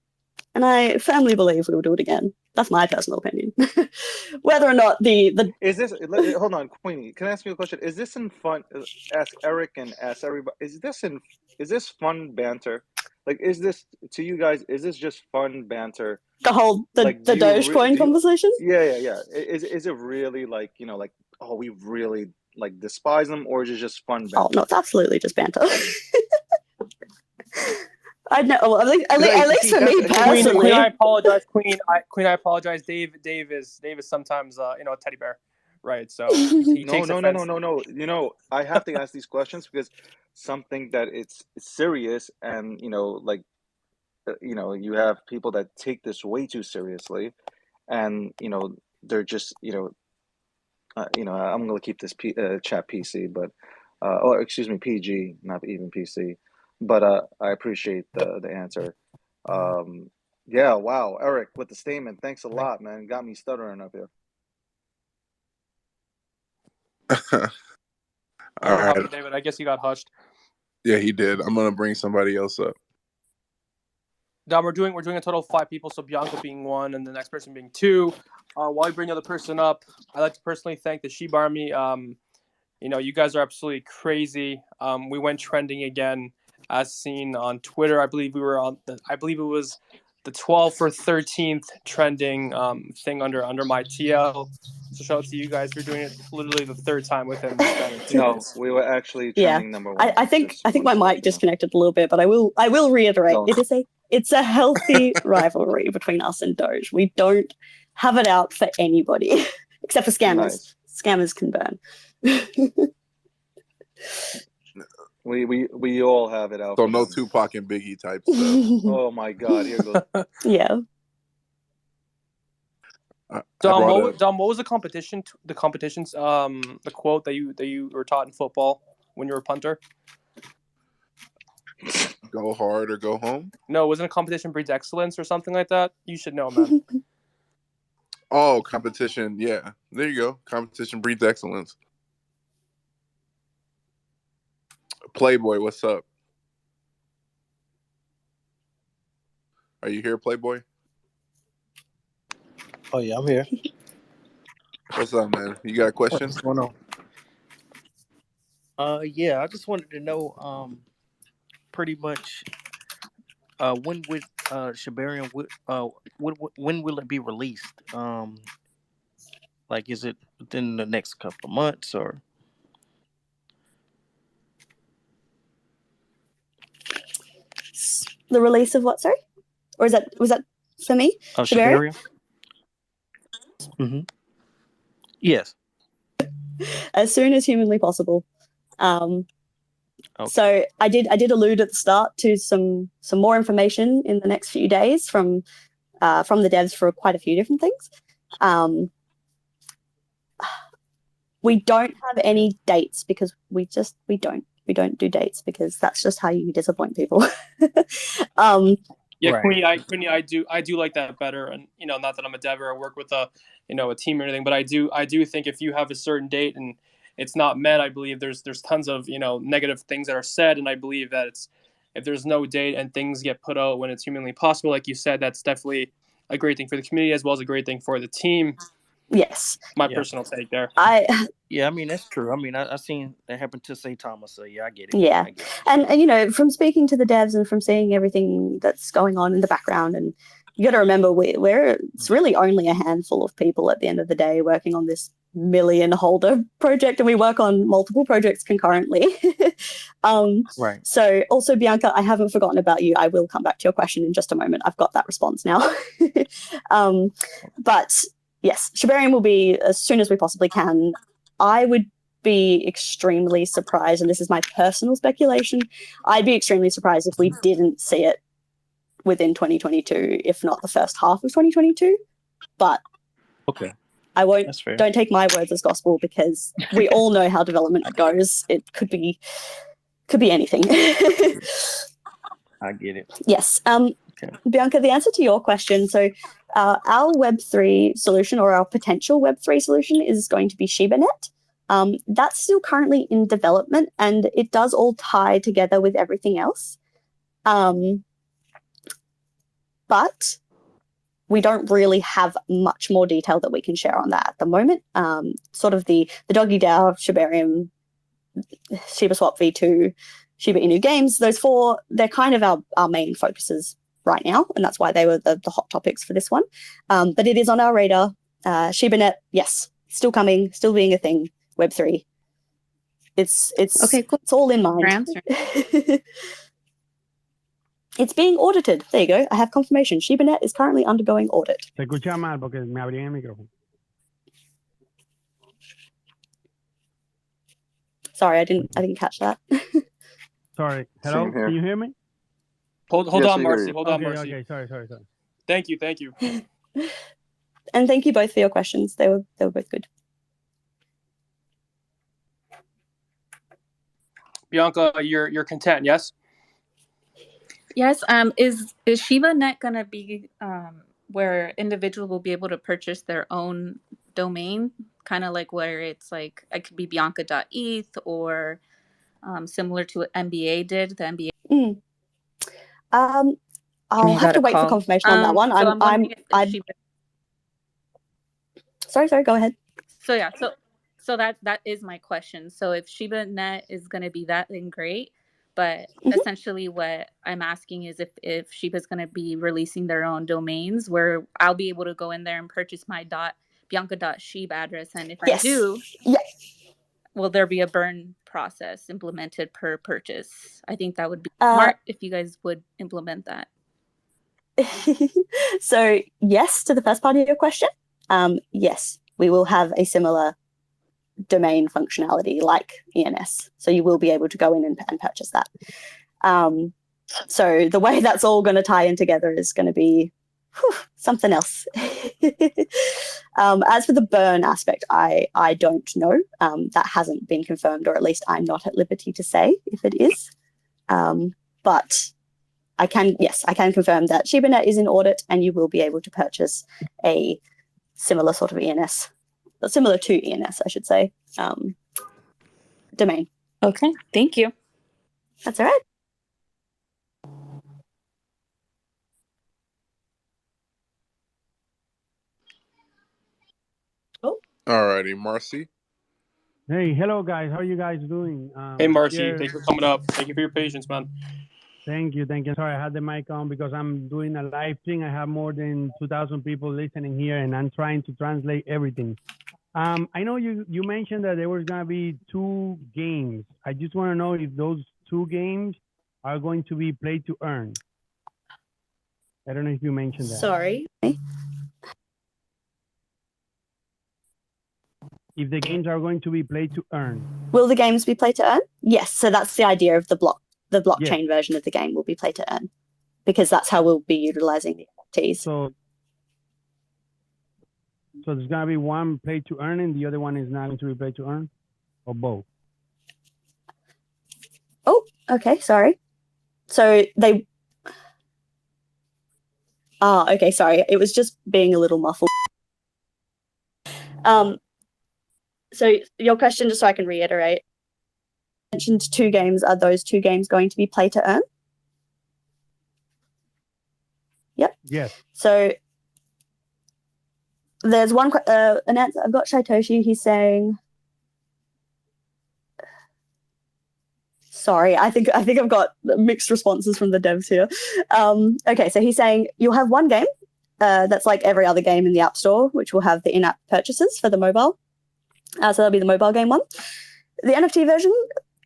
And I firmly believe we will do it again. That's my personal opinion. Whether or not the is this? Hold on, Queenie. Can I ask you a question? Is this in fun? Ask Eric and ask everybody. Is this fun banter? Like, is this to you guys? Is this just fun banter? The whole the Dogecoin conversation? Yeah. Is it really like oh, we really like despise them, or is it just fun banter? Oh no, it's absolutely just banter. I know. Well, at least for me personally. Queen, I apologize. Queen, I apologize. Dave is sometimes a teddy bear, right? So he takes offense. No. I have to ask these questions because something that it's serious, and you have people that take this way too seriously, and they're just I'm gonna keep this chat PC, but excuse me, PG, not even PC. But I appreciate the answer. Yeah, wow, Eric with the statement. Thanks a lot, man. Got me stuttering up here. All right, happened, David. I guess he got hushed. Yeah, he did. I'm gonna bring somebody else up. Dom, we're doing a total of 5 people, so Bianca being 1 and the next person being 2. While we bring the other person up, I'd like to personally thank the Shibarmy. You guys are absolutely crazy. We went trending again, as seen on Twitter. I believe we were I believe it was the 12th or 13th trending thing under my TL. So shout out to you guys for doing it literally the 3rd time within. No, we were actually trending number 1. I think my mic disconnected a little bit, but I will reiterate. It's a healthy rivalry between us and Doge. We don't have it out for anybody except for scammers. Nice. Scammers can burn. We all have it out. So no Tupac and Biggie type stuff. Oh my God, here goes. Yeah. Dom, what was the competition? The competitions, the quote that you were taught in football when you were a punter. Go hard or go home. No, wasn't a competition breeds excellence or something like that? You should know, man. Oh, competition. Yeah, there you go. Competition breeds excellence. Playboy, what's up? Are you here, Playboy? Oh yeah, I'm here. What's up, man? You got a question? What's going on? Yeah, I just wanted to know, pretty much, when would Shibarium when will it be released? Like, is it within the next couple of months or? The release of what, sorry? Or was that for me? Shibarium? Mm-hmm. Yes. As soon as humanly possible. Okay. So I did allude at the start to some more information in the next few days from the devs for quite a few different things. We don't have any dates because we don't do dates because that's just how you disappoint people. Yeah, right. Queenie, I do like that better, and not that I'm a dev or I work with a team or anything, but I do think if you have a certain date and it's not met, I believe there's tons of negative things that are said, and I believe that if there's no date and things get put out when it's humanly possible, like you said, that's definitely a great thing for the community as well as a great thing for the team. Yes. My personal take there. Yeah, I mean that's true. I mean I seen that happen to St. Thomas, so yeah, I get it. Yeah, I get it. And from speaking to the devs and from seeing everything that's going on in the background, and you got to remember it's really only a handful of people at the end of the day working on this million holder project, and we work on multiple projects concurrently. Right. So also, Bianca, I haven't forgotten about you. I will come back to your question in just a moment. I've got that response now. But yes, Shibarium will be as soon as we possibly can. I would be extremely surprised, and this is my personal speculation, I'd be extremely surprised if we didn't see it within 2022, if not the first half of 2022. But okay, I won't. Don't take my words as gospel because we all know how development goes. It could be anything. I get it. Yes. Okay. Bianca, the answer to your question. So, our Web3 solution, or our potential Web3 solution, is going to be ShibaNet. That's still currently in development, and it does all tie together with everything else. But we don't really have much more detail that we can share on that at the moment. Sort of the Doggy DAO, Shibarium, ShibaSwap V2, Shib Inu games, those four, they're kind of our main focuses right now, and that's why they were the hot topics for this one. But it is on our radar. ShibaNet, yes, still coming, still being a thing. Web3. It's okay, cool. It's all in mind. It's being audited. There you go. I have confirmation. ShibaNet is currently undergoing audit. Te escucha mal porque me abrí el micrófono. Sorry, I didn't catch that. Sorry. Hello. Can you hear me? Hold on, Marcy. Hold on, okay, Marcy. Okay. Sorry. Thank you. And thank you both for your questions. They were both good. Bianca, you're content, yes? Yes. Is ShibaNet gonna be where individuals will be able to purchase their own domain, kind of like where it's like it could be Bianca.eth or similar to what NBA did, the NBA. I'll have to wait for confirmation on that one. Sorry, go ahead. So yeah, so that is my question. So if ShibaNet is going to be that, then great. But essentially what I'm asking is if Shiba's going to be releasing their own domains where I'll be able to go in there and purchase my Bianca.shib address. And if I do, will there be a burn process implemented per purchase? I think that would be smart if you guys would implement that. So yes, to the first part of your question, yes, we will have a similar domain functionality like ENS. So you will be able to go in and purchase that. So the way that's all going to tie in together is going to be something else. As for the burn aspect, I don't know. That hasn't been confirmed, or at least I'm not at liberty to say if it is. But I can confirm that ShibaNet is in audit, and you will be able to purchase a similar sort of ENS, similar to ENS, I should say, domain. Okay, thank you. That's all right. Alrighty, Marcy. Hey, hello guys. How are you guys doing? Hey, Marcy, here- thanks for coming up. Thank you for your patience, man. Thank you. Sorry, I had the mic on because I'm doing a live thing. I have more than 2,000 people listening here, and I'm trying to translate everything. I know you mentioned that there was gonna be 2 games. I just want to know if those 2 games are going to be play to earn. I don't know if you mentioned that. Sorry. If the games are going to be play to earn. Will the games be play to earn? Yes. So that's the idea of the blockchain version of the game will be play to earn, because that's how we'll be utilizing the NFTs. So there's gonna be one play to earn and the other one is not going to be play to earn, or both? Oh, okay. Sorry. So they. Okay. Sorry. It was just being a little muffled. So your question, just so I can reiterate, you mentioned 2 games. Are those 2 games going to be play to earn? Yep. Yes. So there's one an answer. I've got Shaitoshi. He's saying, sorry, I think I've got mixed responses from the devs here. Okay, so he's saying you'll have one game that's like every other game in the App Store, which will have the in-app purchases for the mobile. So that'll be the mobile game one. The NFT version,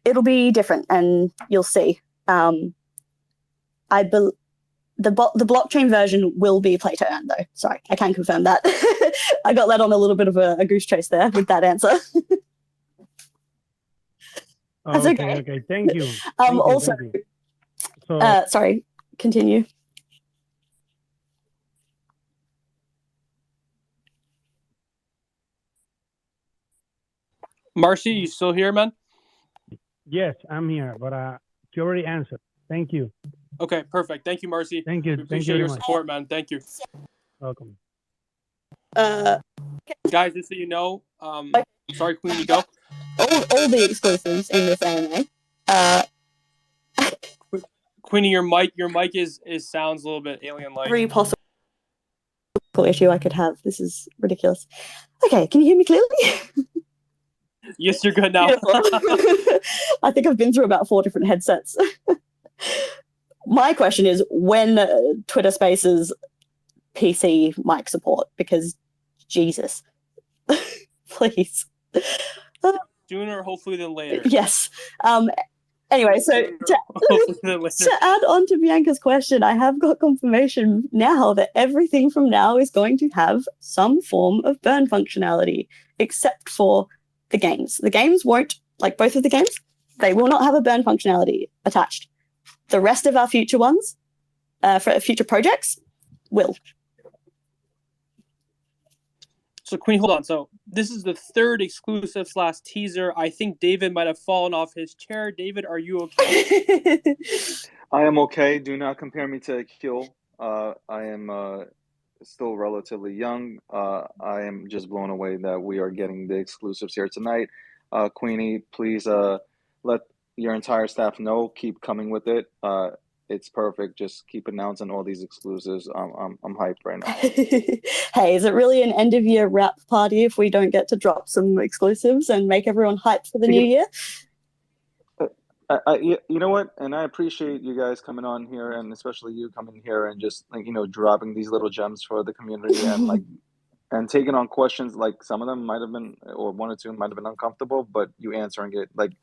it'll be different, and you'll see. The blockchain version will be play to earn, though. Sorry, I can confirm that. I got led on a little bit of a goose chase there with that answer. That's okay. Okay, thank you. Also, thank you. So, sorry, continue. Marcy, you still here, man? yes, I'm here, but you already answered. Thank you. Okay, perfect. Thank you, Marcy. Thank you. We Thank you appreciate very your much. support, man. Thank you. Welcome. Guys, just so you know, sorry, Queen, you go. All the exclusives in this AMA. Queenie, your mic is sounds a little bit alien-like. Every possible issue I could have. This is ridiculous. Okay, can you hear me clearly? Yes, you're good now. I think I've been through about 4 different headsets. My question is, when Twitter Spaces PC mic support? Because Jesus, please. Sooner, hopefully, than later. Yes. Anyway, so to add on to Bianca's question, I have got confirmation now that everything from now is going to have some form of burn functionality, except for the games. The games won't, like both of the games, they will not have a burn functionality attached. The rest of our future ones, for future projects, will. So, Queen, hold on. So, this is the 3rd exclusive / teaser. I think David might have fallen off his chair. David, are you okay? I am okay. Do not compare me to Akil. I am still relatively young. I am just blown away that we are getting the exclusives here tonight. Queenie, please let your entire staff know. Keep coming with it. It's perfect. Just keep announcing all these exclusives. I'm hyped right now. Hey, is it really an end of year wrap party if we don't get to drop some exclusives and make everyone hyped for the new year? You know what? And I appreciate you guys coming on here, and especially you coming here and just dropping these little gems for the community and and taking on questions. Like some of them might have been, or 1 or 2 might have been uncomfortable, but you answering it. Like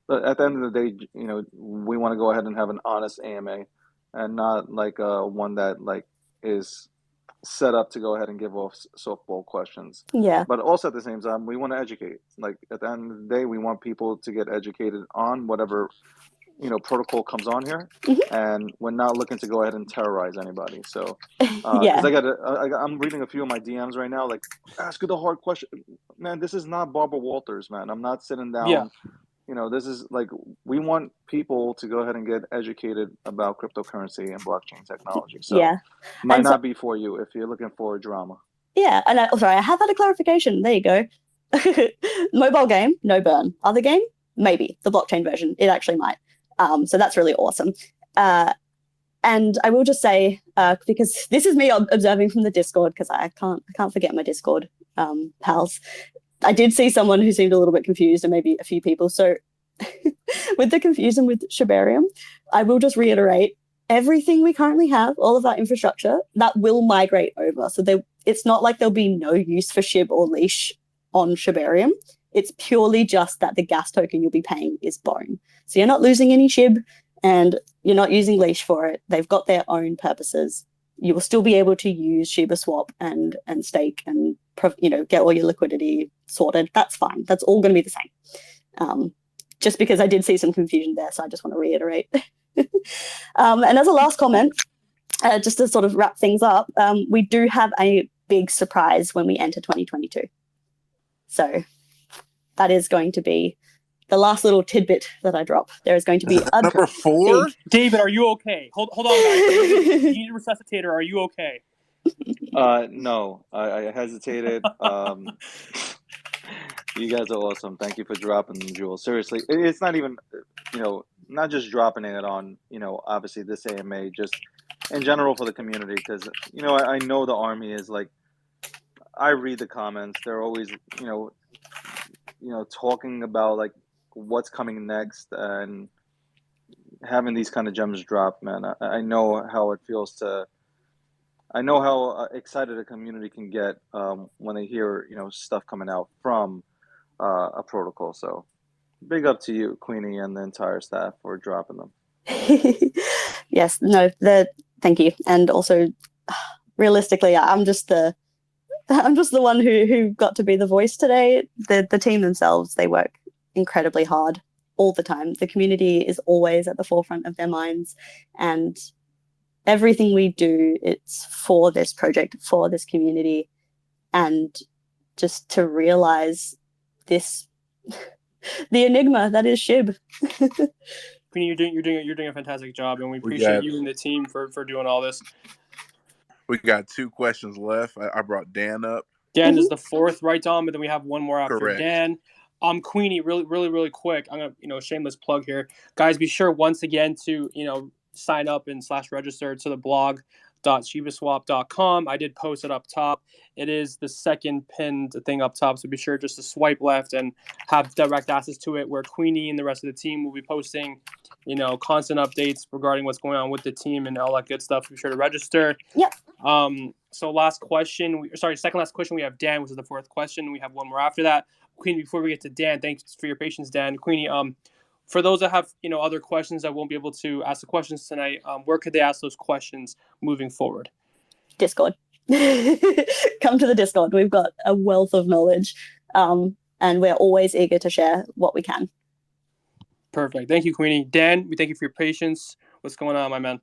at the end of the day, we want to go ahead and have an honest AMA, and not like one that is set up to go ahead and give off softball questions. Yeah. But also at the same time, we want to educate. Like at the end of the day, we want people to get educated on whatever protocol comes on here, and we're not looking to go ahead and terrorize anybody. So, because I'm reading a few of my DMs right now, like ask her the hard question. Man, this is not Barbara Walters, man. I'm not sitting down this is like we want people to go ahead and get educated about cryptocurrency and blockchain technology. So Yeah. might And so, not be for you if you're looking for drama. yeah, and sorry, I have had a clarification. There you go. Mobile game, no burn. Other game, maybe the blockchain version. It actually might. So that's really awesome. And I will just say, because this is me observing from the Discord, because I can't forget my Discord pals. I did see someone who seemed a little bit confused, and maybe a few people. So with the confusion with Shibarium, I will just reiterate everything we currently have, all of that infrastructure, that will migrate over. So it's not like there'll be no use for Shib or Leash on Shibarium. It's purely just that the gas token you'll be paying is Bone. So you're not losing any Shib and you're not using Leash for it. They've got their own purposes. You will still be able to use Shiba Swap and stake and get all your liquidity sorted. That's fine. That's all going to be the same. Just because I did see some confusion there, so I just want to reiterate. And as a last comment, just to sort of wrap things up, we do have a big surprise when we enter 2022. So that is going to be the last little tidbit that I drop. There is going to be a number 4. David, are you okay? Hold on, guys. You need a resuscitator. Are you okay? No, I hesitated. You guys are awesome. Thank you for dropping them, Jewel. Seriously, it's not even, not just dropping it on, obviously this AMA, just in general for the community, because, I know the army is like, I read the comments. They're always, talking about like what's coming next and having these kind of gems drop, man. I know how it feels I know how excited a community can get when they hear, stuff coming out from a protocol. So big up to you, Queenie, and the entire staff for dropping them. Yes, no, thank you. And also, realistically, I'm just the one who got to be the voice today. The team themselves, they work incredibly hard all the time. The community is always at the forefront of their minds, and everything we do, it's for this project, for this community, and just to realize this, the enigma that is Shib. Queenie, you're doing a fantastic job, and we appreciate you and the team for doing all this. We got 2 questions left. I brought Dan up. Dan is the 4th, right, Dom? But then we have one more after Correct. Dan. Queenie, really quick. I'm gonna, shameless plug here, guys. Be sure once again to sign up and /register to the blog.shibaswap.com. I did post it up top. It is the second pinned thing up top, so be sure just to swipe left and have direct access to it, where Queenie and the rest of the team will be posting constant updates regarding what's going on with the team and all that good stuff. Be sure to register. Yep. So second last question, we have Dan, which is the 4th question. We have one more after that. Queenie, before we get to Dan, thanks for your patience, Dan. Queenie, for those that have other questions that won't be able to ask the questions tonight, where could they ask those questions moving forward? Discord. Come to the Discord. We've got a wealth of knowledge, and we're always eager to share what we can. Perfect. Thank you, Queenie. Dan, we thank you for your patience. What's going on, my man?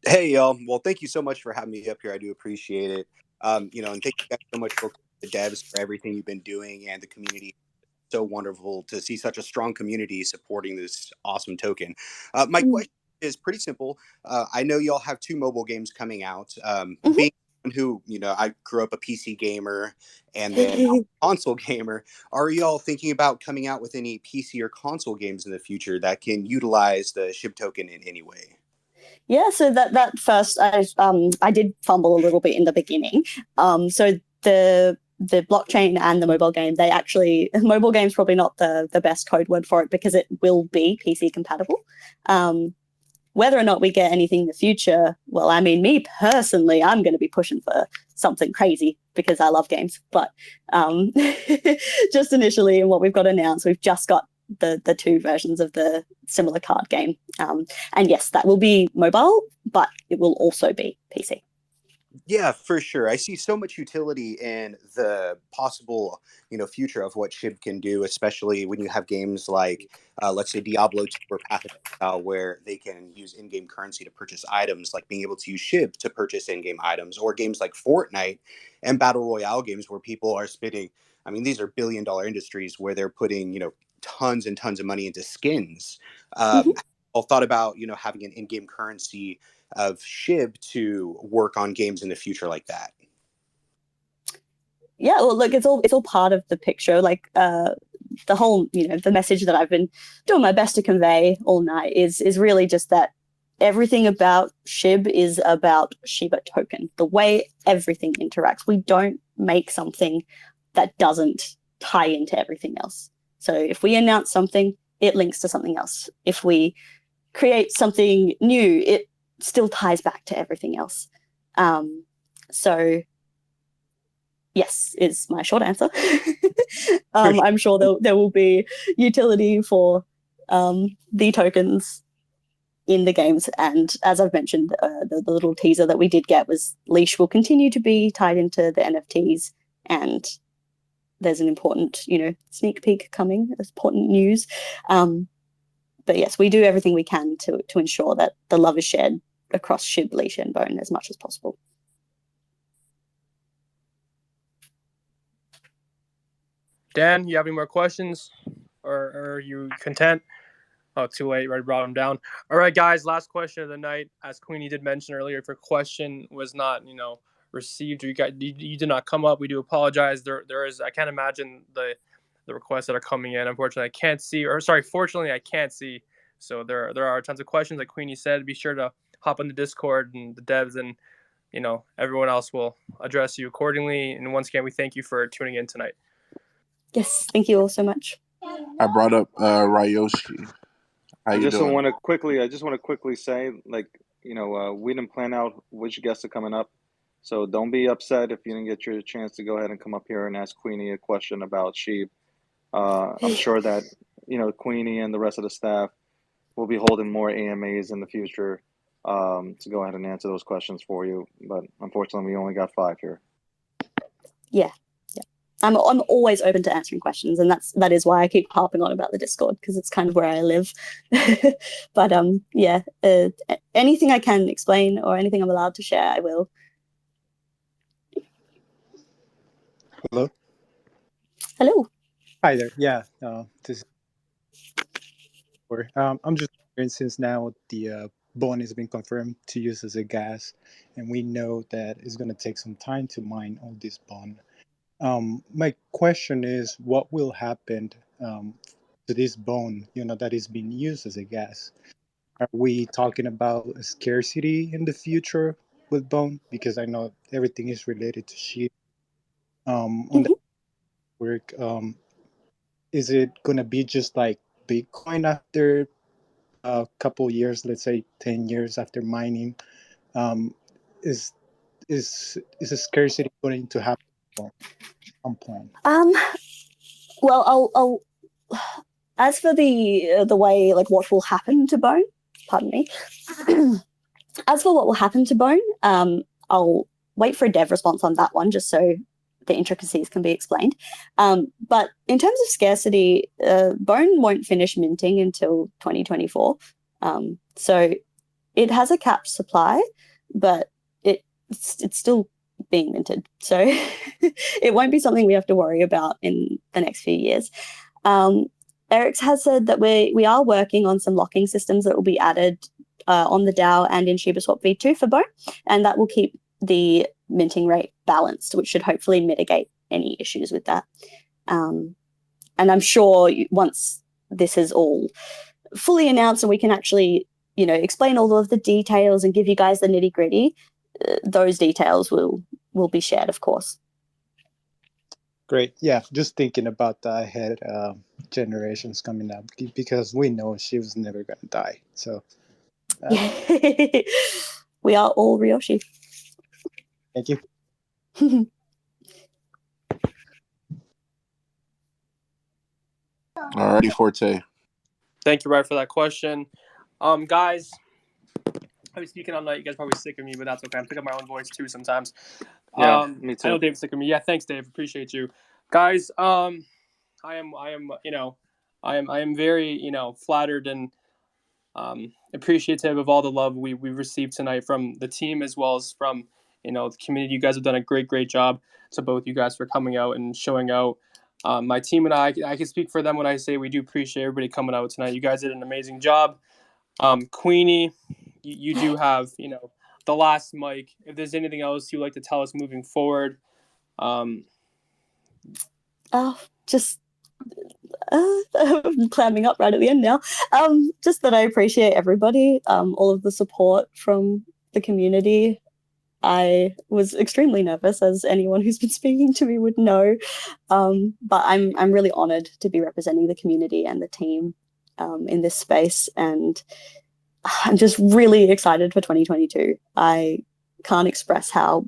Hey, y'all. Well, thank you so much for having me up here. I do appreciate it. And thank you guys so much for the devs for everything you've been doing, and the community. So wonderful to see such a strong community supporting this awesome token. My question is pretty simple. I know y'all have 2 mobile games coming out. Being who, I grew up a PC gamer and then a console gamer, are y'all thinking about coming out with any PC or console games in the future that can utilize the SHIB token in any way? Yeah, so that first, I did fumble a little bit in the beginning. So the blockchain and the mobile game, mobile game's probably not the best code word for it, because it will be PC compatible. Whether or not we get anything in the future, well, I mean, me personally, I'm going to be pushing for something crazy because I love games. But just initially, in what we've got announced, we've just got the 2 versions of the similar card game. And yes, that will be mobile, but it will also be PC. Yeah, for sure. I see so much utility in the possible, future of what SHIB can do, especially when you have games like, let's say, Diablo 2 or Path of Exile, where they can use in-game currency to purchase items, like being able to use SHIB to purchase in-game items, or games like Fortnite and Battle Royale games where people are spending, these are billion-dollar industries where they're putting, tons and tons of money into skins. Mhm. All thought about, you know, having an in-game currency of SHIB to work on games in the future like that. Yeah, well, look, it's all part of the picture. Like the whole, you know, the message that I've been doing my best to convey all night is really just that everything about SHIB is about Shiba token. The way everything interacts, we don't make something that doesn't tie into everything else. So if we announce something, it links to something else. If we create something new, it still ties back to everything else. So yes, is my short answer. I'm sure there will be utility for the tokens in the games, and as I've mentioned, the little teaser that we did get was Leash will continue to be tied into the NFTs, and there's an important, you know, sneak peek coming, important news. But yes, we do everything we can to ensure that the love is shared across Shib, Leash, and Bone as much as possible. Dan, you have any more questions, or are you content? Oh, too late. I brought them down. All right, guys. Last question of the night. As Queenie did mention earlier, if your question was not, you know, received, or you did not come up, we do apologize. There is. I can't imagine the requests that are coming in. Unfortunately, I can't see. Or sorry, fortunately, I can't see. So there are tons of questions. Like Queenie said, be sure to hop on the Discord, and the devs and, you know, everyone else will address you accordingly. And once again, we thank you for tuning in tonight. Yes, thank you all so much. I brought up Ryoshi. How I you just doing? want to quickly say, like, you know, we didn't plan out which guests are coming up, so don't be upset if you didn't get your chance to go ahead and come up here and ask Queenie a question about Sheep. I'm sure that, you know, Queenie and the rest of the staff will be holding more AMAs in the future to go ahead and answer those questions for you. But unfortunately, we only got 5 here. Yeah. I'm always open to answering questions, and that is why I keep harping on about the Discord, because it's kind of where I live. But yeah, anything I can explain or anything I'm allowed to share, I will. Hello. Hello. Hi there. Yeah. This. I'm just wondering, since now the bone has been confirmed to use as a gas, and we know that it's going to take some time to mine all this bone. My question is, what will happen to this bone, you know, that is being used as a gas? Are we talking about a scarcity in the future with bone? Because I know everything is related to sheep. On the work, is it going to be just like Bitcoin after a couple years, let's say 10 years after mining? Is a scarcity going to happen at some point? Well, I'll as for the way, like, what will happen to bone, pardon me. As for what will happen to bone, I'll wait for a dev response on that one, just so the intricacies can be explained. But in terms of scarcity, bone won't finish minting until 2024. So it has a capped supply, but it's still being minted. So it won't be something we have to worry about in the next few years. Eric has said that we are working on some locking systems that will be added on the DAO and in ShibaSwap v2 for bone, and that will keep the minting rate balanced, which should hopefully mitigate any issues with that. And I'm sure once this is all fully announced and we can actually, you know, explain all of the details and give you guys the nitty gritty, those details will be shared, of course. Great. Yeah, just thinking about the ahead generations coming up, because we know she was never going to die. So we are all Ryoshi. Thank you. Alrighty, Forte. Thank you, Brad, for that question. Guys, I've been speaking all night. You guys are probably sick of me, but that's okay. I'm sick of my own voice too sometimes. Yeah, me too. I know Dave's sick of me. Yeah, thanks, Dave. Appreciate you, guys. I am, you know, I am very, you know, flattered and appreciative of all the love we've received tonight from the team as well as from, you know, the community. You guys have done a great job. To both you guys for coming out and showing out. My team and I can speak for them when I say we do appreciate everybody coming out tonight. You guys did an amazing job. Queenie, you do have, the last mic. If there's anything else you'd like to tell us moving forward. Just I'm clamming up right at the end now. Just that I appreciate everybody, all of the support from the community. I was extremely nervous, as anyone who's been speaking to me would know. But I'm really honored to be representing the community and the team in this space, and I'm just really excited for 2022. I can't express how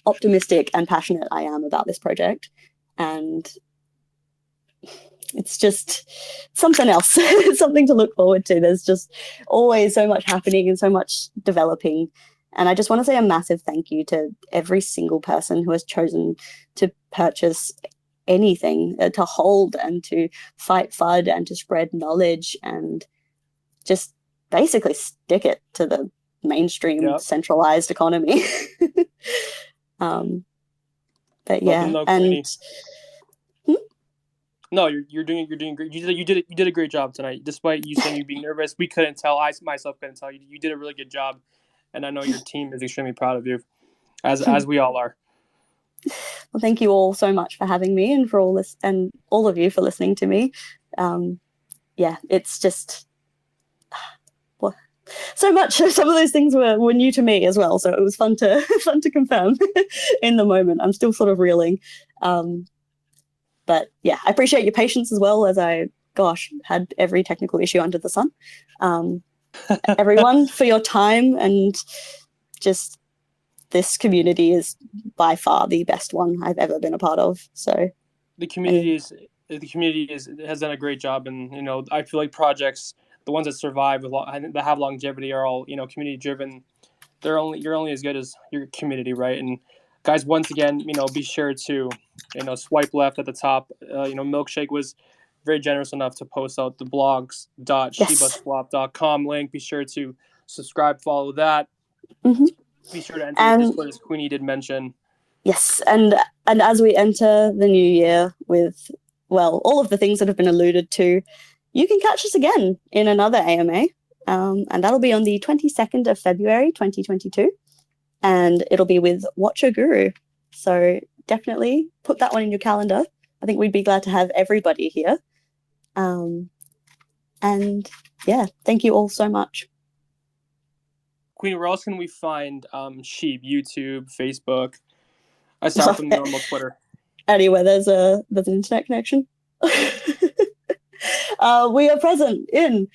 optimistic and passionate I am about this project, and it's just something else. It's something to look forward to. There's just always so much happening and so much developing. And I just want to say a massive thank you to every single person who has chosen to purchase anything, to hold and to fight FUD and to spread knowledge and just basically stick it to the mainstream centralized economy. But yeah, and no, you're doing great. You did a great job tonight. Despite you saying you being nervous, we couldn't tell. I myself couldn't tell. You did a really good job, and I know your team is extremely proud of you, as we all are. Well, thank you all so much for having me, and for all this, and all of you for listening to me. Yeah, it's just so much. Some of those things were new to me as well, so it was fun to confirm in the moment. I'm still sort of reeling. But yeah, I appreciate your patience as well, as I, had every technical issue under the sun. Everyone, for your time, and just this community is by far the best one I've ever been a part of. So the community has done a great job, and I feel like projects, the ones that survive that have longevity, are all community driven. You're only as good as your community, right? And guys, once again, be sure to swipe left at the top. Milkshake was very generous enough to post out the blogs.shibaswap.com link. Be sure to subscribe, follow that. Mm-hmm. Be sure to enter the Discord, as Queenie did mention. Yes, and as we enter the new year with, all of the things that have been alluded to, you can catch us again in another AMA, and that'll be on the 22nd of February 2022, and it'll be with Watcher Guru. So definitely put that one in your calendar. I think we'd be glad to have everybody here. And yeah, thank you all so much. Queen, where else can we find Shib? YouTube, Facebook, aside from the normal Twitter? Anywhere there's an internet connection. We are present in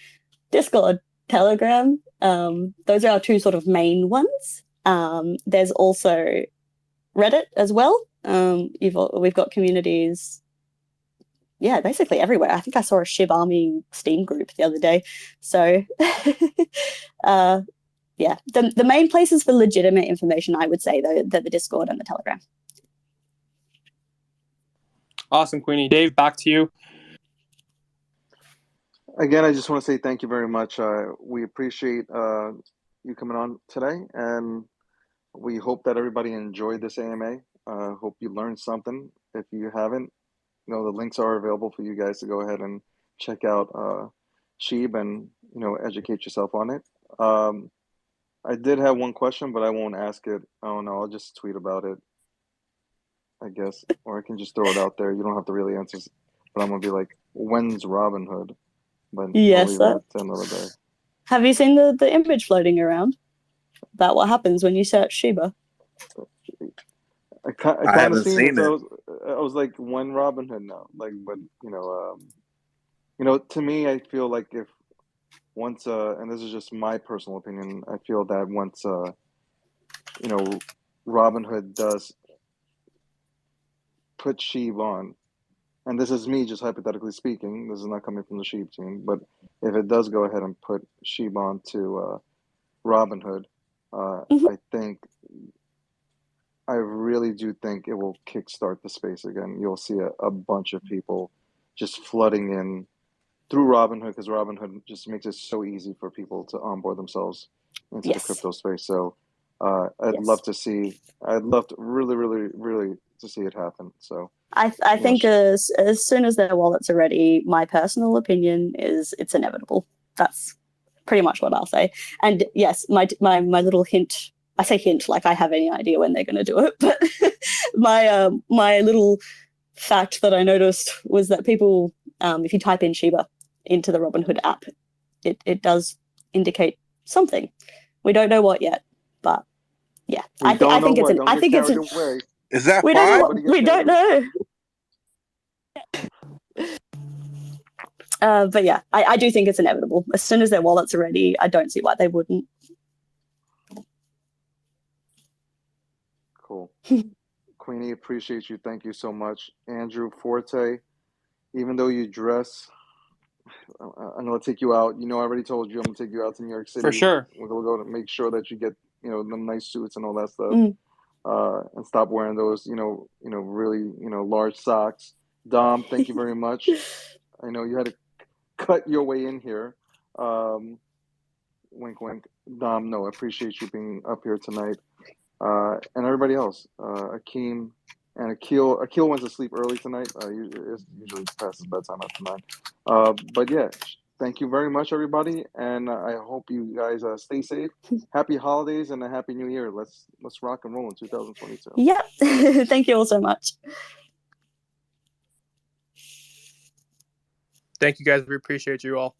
Discord, Telegram. Those are our two sort of main ones. There's also Reddit as well. We've got communities, basically everywhere. I think I saw a Shibarmy Steam group the other day. So the main places for legitimate information, I would say, though, they're the Discord and the Telegram. Awesome, Queenie. Dave, back to you. Again, I just want to say thank you very much. We appreciate you coming on today, and we hope that everybody enjoyed this AMA. Hope you learned something. If you haven't, the links are available for you guys to go ahead and check out Shib and educate yourself on it. I did have one question, but I won't ask it. I don't know. I'll just tweet about it, I guess, or I can just throw it out there. You don't have to really answer, but I'm gonna be like, when's Robin Hood? But yes, I'll leave that to another day. Have you seen the image floating around about what happens when you search Shiba? I kind of seen it. So I was like, when Robin Hood now? Like, but to me, I feel like if once, and this is just my personal opinion, I feel that once, Robin Hood does put Shib on, and this is me just hypothetically speaking, this is not coming from the Shib team, but if it does go ahead and put Shib on to Robin Hood, I really do think it will kickstart the space again. You'll see a bunch of people just flooding in through Robinhood, because Robinhood just makes it so easy for people to onboard themselves into the crypto space. So I'd love to really, really, really to see it happen. So I think Yes. as soon as their wallets are ready, my personal opinion is it's inevitable. That's pretty much what I'll say. And yes, my little hint. I say hint like I have any idea when they're going to do it, but my little fact that I noticed was that people, if you type in Shiba into the Robinhood app, it does indicate something. We don't know what yet, but yeah, We don't know what. Don't I get think it's carried away. Is that we don't know five? what, Nobody get we don't carried know. But yeah, I do think it's inevitable. As soon as their wallets are ready, I don't see why they wouldn't. Cool. Queenie, appreciate you. Thank you so much. Andrew Forte, even though you dress, I'm going to take you out. You know, I already told you I'm going to take you out to New York City. For sure. We're going to go to make sure that you get, you know, the nice suits and all that stuff. Mm. And stop wearing those, really, large socks. Dom, thank you very much. I know you had to cut your way in here. Wink, wink. Dom, no, I appreciate you being up here tonight. And everybody else, Akeem and Akil. Akil went to sleep early tonight. It's usually past his bedtime after 9. But yeah, thank you very much, everybody, and I hope you guys stay safe. Happy holidays and a happy new year. Let's rock and roll in 2022. Yeah, thank you all so much. Thank you guys. We appreciate you all.